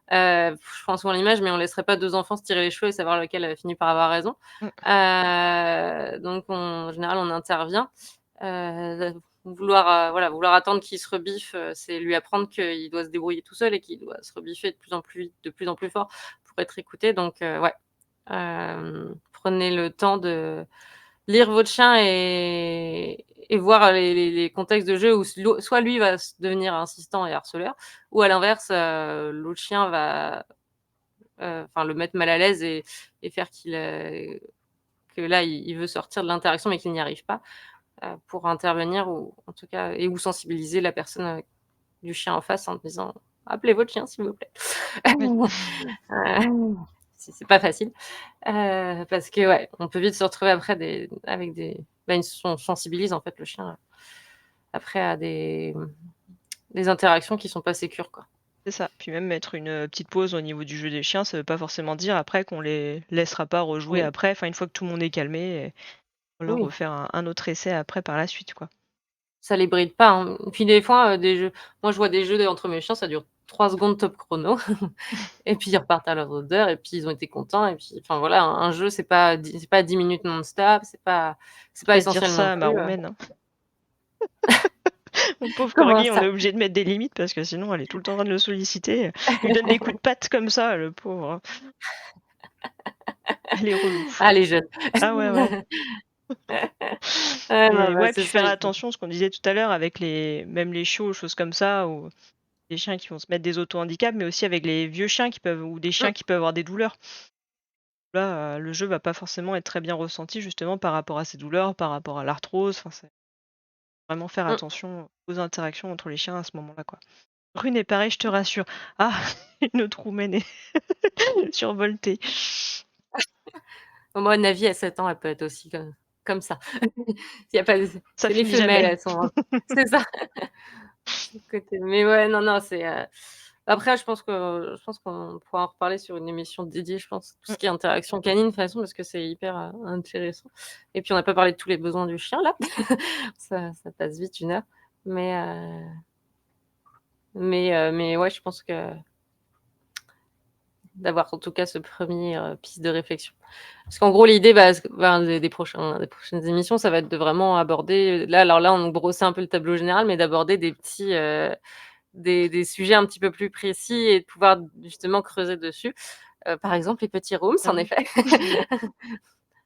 Je prends souvent l'image, mais on laisserait pas 2 enfants se tirer les cheveux et savoir lequel finit par avoir raison. mmh, Donc en général, on intervient. Vouloir attendre qu'il se rebiffe, c'est lui apprendre qu'il doit se débrouiller tout seul et qu'il doit se rebiffer de plus en plus vite, de plus en plus fort pour être écouté. Donc ouais, prenez le temps de lire votre chien et voir les contextes de jeu où soit lui va devenir insistant et harceleur ou à l'inverse, l'autre chien va, enfin le mettre mal à l'aise et faire que là, il veut sortir de l'interaction mais qu'il n'y arrive pas, pour intervenir ou en tout cas ou sensibiliser la personne, du chien en face en disant: «Appelez votre chien s'il vous plaît». oui. Heu, c'est pas facile, parce que ouais, on peut vite se retrouver après avec une on sensibilise en fait le chien, après à des interactions qui sont pas sécures, quoi. C'est ça. Puis même mettre une, petite pause au niveau du jeu des chiens, ça veut pas forcément dire après qu'on les laissera pas rejouer Oui, après, enfin une fois que tout le monde est calmé et on leur oui, refaire un autre essai après par la suite, quoi. ça les bride pas, hein. Puis des fois, des jeux moi je vois des jeux entre mes chiens, ça dure 3 secondes top chrono et puis ils repartent à leur odeur et puis ils ont été contents et puis enfin voilà, un jeu c'est pas 10 minutes non-stop, c'est pas Pas dire essentiel non ça à ma plus, roumaine, hein. Mon pauvre Comment corgi, on est ça? obligé de mettre des limites parce que sinon elle est tout le temps en train de le solliciter. Il lui donne des coups de patte comme ça, le pauvre, hein. Elle est relou. Ah les jeunes. Ah ouais, ouais. Ouais, non, Et bah, ouais, c'est puis ça, faire il faut attention, ce qu'on disait tout à l'heure avec même les chiots, choses comme ça, ou des chiens qui vont se mettre des auto-handicaps, mais aussi avec les vieux chiens ou des chiens mmh, qui peuvent avoir des douleurs. Là, le jeu va pas forcément être très bien ressenti justement par rapport à ces douleurs, par rapport à l'arthrose. Enfin, c'est vraiment faire mmh. attention aux interactions entre les chiens à ce moment-là, quoi. Rune est pareil, je te rassure. Ah, une autre roumaine est survoltée. Moi, Navi à 7 ans, elle peut être aussi comme ça. Il y a pas de Ça c'est les finit femelles, jamais. elles sont c'est ça. C'est le côté mais ouais, non, non, après je pense qu'on pourra en reparler sur une émission dédiée, je pense, tout Mmh, ce qui est interaction canine, de toute façon, parce que c'est hyper, intéressant et puis on n'a pas parlé de tous les besoins du chien là. Ça passe vite 1 heure, mais mais ouais, je pense que d'avoir en tout cas ce premier piste de réflexion. Parce qu'en gros l'idée, des prochaines émissions, ça va être de vraiment aborder là alors là, on brossait un peu le tableau général, mais d'aborder des sujets un petit peu plus précis et de pouvoir justement creuser dessus. Par exemple, les petits rooms, ah en oui. effet.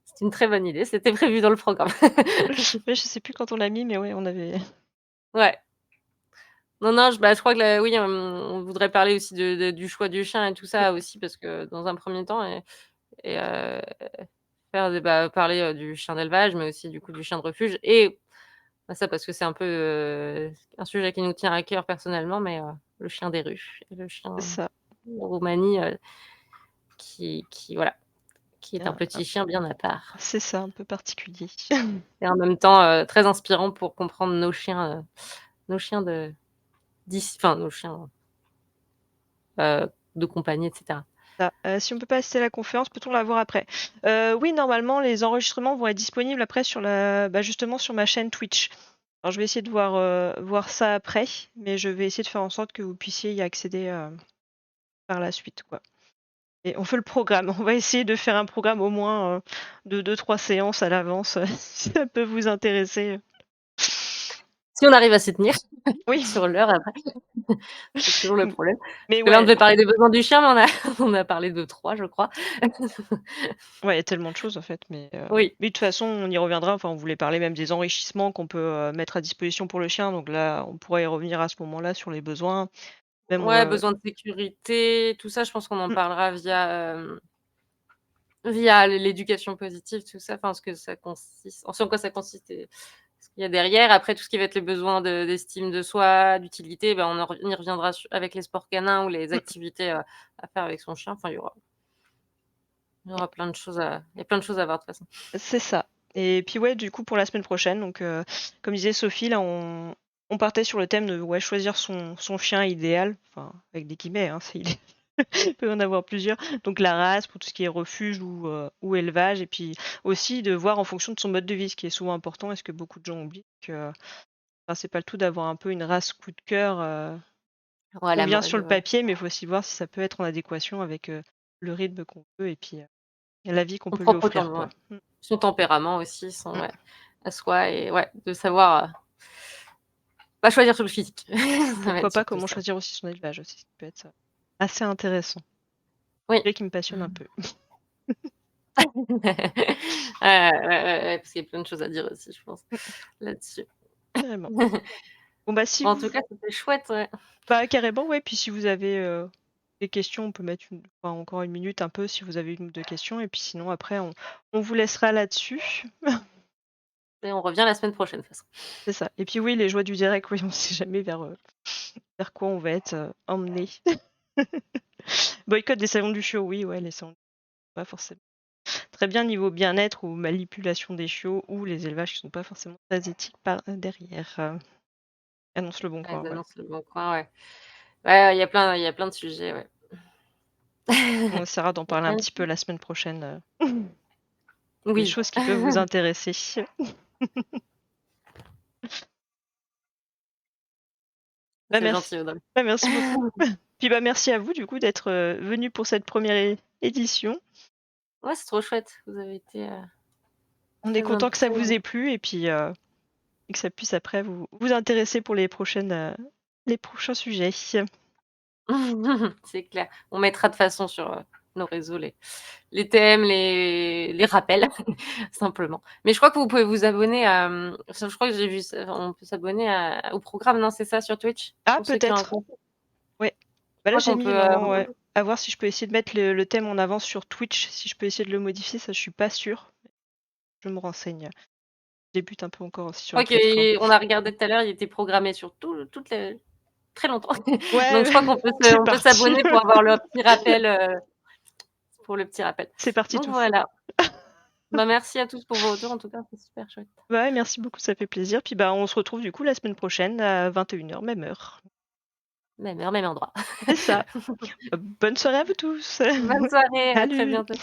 C'est une très bonne idée, c'était prévu dans le programme. Ouais, je sais plus quand on l'a mis, mais ouais, on avait Ouais. Non, non, je crois que là, oui, on voudrait parler aussi du choix du chien et tout mmh, ça aussi parce que dans un premier temps et parler, du chien d'élevage, mais aussi du coup du chien de refuge et ça parce que c'est un peu, un sujet qui nous tient à cœur personnellement, mais le chien des rues et le c'est chien ça. Roumanie, voilà, qui est un Bien, petit chien bien à part c'est ça, un peu particulier. et en même temps, très inspirant pour comprendre nos chiens nos chiens, de compagnie et cetera. Ça, si on peut pas assister à la conférence, peut-on la voir après? Oui, normalement, les enregistrements vont être disponibles après justement sur ma chaîne Twitch. Alors je vais essayer de voir ça après, mais je vais essayer de faire en sorte que vous puissiez y accéder, par la suite, quoi. Et on fait le programme. On va essayer de faire un programme au moins, de 2-3 séances à l'avance, si ça peut vous intéresser. Si on arrive à s'y tenir Oui, sur l'heure après, c'est toujours le m problème. mais Parce que là, on ouais, devait parler des besoins du chien, mais on a parlé de 3, je crois. ouais, il y a tellement de choses en fait, Oui. mais de toute façon, on y reviendra. Enfin, on voulait parler même des enrichissements qu'on peut, mettre à disposition pour le chien, donc là, on pourra y revenir à ce moment-là sur les besoins. Même on Ouais, va besoin de sécurité, tout ça, je pense qu'on en mmh, parlera via l'éducation positive, tout ça, enfin, ce que ça consiste en quoi ça consiste et ce qu'il y a derrière. Après, tout ce qui va être les besoins d'estime de soi, d'utilité, on y reviendra avec les sports canins ou les mmh, activités, à faire avec son chien. Enfin, il y aura il y a plein de choses à voir de toute façon. c'est ça. Et puis ouais, du coup, pour la semaine prochaine, donc comme disait Sophie, là, on partait sur le thème de, ouais, choisir son chien idéal, enfin, avec des guillemets, hein, c'est idéal. Il peut y en avoir plusieurs. Donc la race pour tout ce qui est refuge ou élevage, et puis aussi de voir en fonction de son mode de vie, ce qui est souvent important et ce que beaucoup de gens oublient, que enfin, c'est pas le tout d'avoir un peu une race coup de cœur, Ouais, qu'on la bien sur mode, le papier, mais il faut aussi voir si ça peut être en adéquation avec, le rythme qu'on veut et puis, la vie qu'on son peut lui propre offrir, temps, ouais. quoi. Son tempérament aussi, Mmh. ouais, à soi et ouais, de savoir, pas choisir sur le physique. Ça va Pourquoi être pas, surtout comment ça. choisir aussi son élevage aussi, ça peut être, assez intéressant. Oui. Sujet qui me passionne un peu. Ouais, ouais, ouais, ouais, parce qu'il y a plein de choses à dire aussi, je pense, Mmh, là-dessus. carrément. Bon bah si Bon, en vous tout cas, c'était chouette, ouais. bah carrément ouais, puis si vous avez, des questions, on peut mettre encore 1 minute un peu si vous avez 1 ou 2 questions et puis sinon après on vous laissera là-dessus. Et on revient la semaine prochaine, de toute façon. C'est ça et puis oui, les joies du direct, oui, on sait jamais vers quoi on va être, emmenés. Boycott des salons du chiot, oui, ouais, les salons pas forcément très bien niveau bien-être ou manipulation des chiots ou les élevages qui sont pas forcément très éthiques par derrière, annonce Le Bon Ouais, Coin, ils ouais. annoncent Le Bon Coin, ouais. Ouais, il y a plein de sujets, ouais. On essaiera d'en Il y a parler un plein de petit peu la semaine prochaine, des oui. choses qui peuvent vous intéresser. Bah, C'est merci. gentil, Audrey. Bah, merci beaucoup. Puis, bah, merci à vous du coup d'être, venus pour cette première édition. Ouais, c'est trop chouette. Vous avez été, On est content que ça très vous ait plu et puis, et que ça puisse après vous intéresser pour les prochains sujets. c'est clair. On mettra de toute façon sur, nos réseaux les thèmes, les rappels, simplement. Mais je crois que vous pouvez vous abonner à, je crois que j'ai vu ça, on peut s'abonner au programme, non, c'est ça, sur Twitch? Ah Pour ceux qui ont un peut-être, compte? ouais. Je Bah, là crois j'ai qu'on mis peut, non, ouais. À voir si je peux essayer de mettre le thème en avant sur Twitch, si je peux essayer de le modifier, ça je suis pas sûre. Je me renseigne. Je débute un peu encore aussi je sur crois la plateforme. qu'on a regardé tout à l'heure, il était programmé sur toutes les très longtemps. Ouais, Donc je crois qu'on peut c'est on peut parti. s'abonner pour avoir le petit rappel, pour le petit rappel. C'est parti Donc tout fou. voilà. Bah, merci à tous pour vos retours, en tout cas, c'est super chouette. Bah, ouais, merci beaucoup, ça fait plaisir. Puis, bah, on se retrouve du coup la semaine prochaine à 21h, même heure. Même heure, même endroit. C'est ça. Bonne soirée à vous tous. Bonne soirée, à très Salut. bientôt.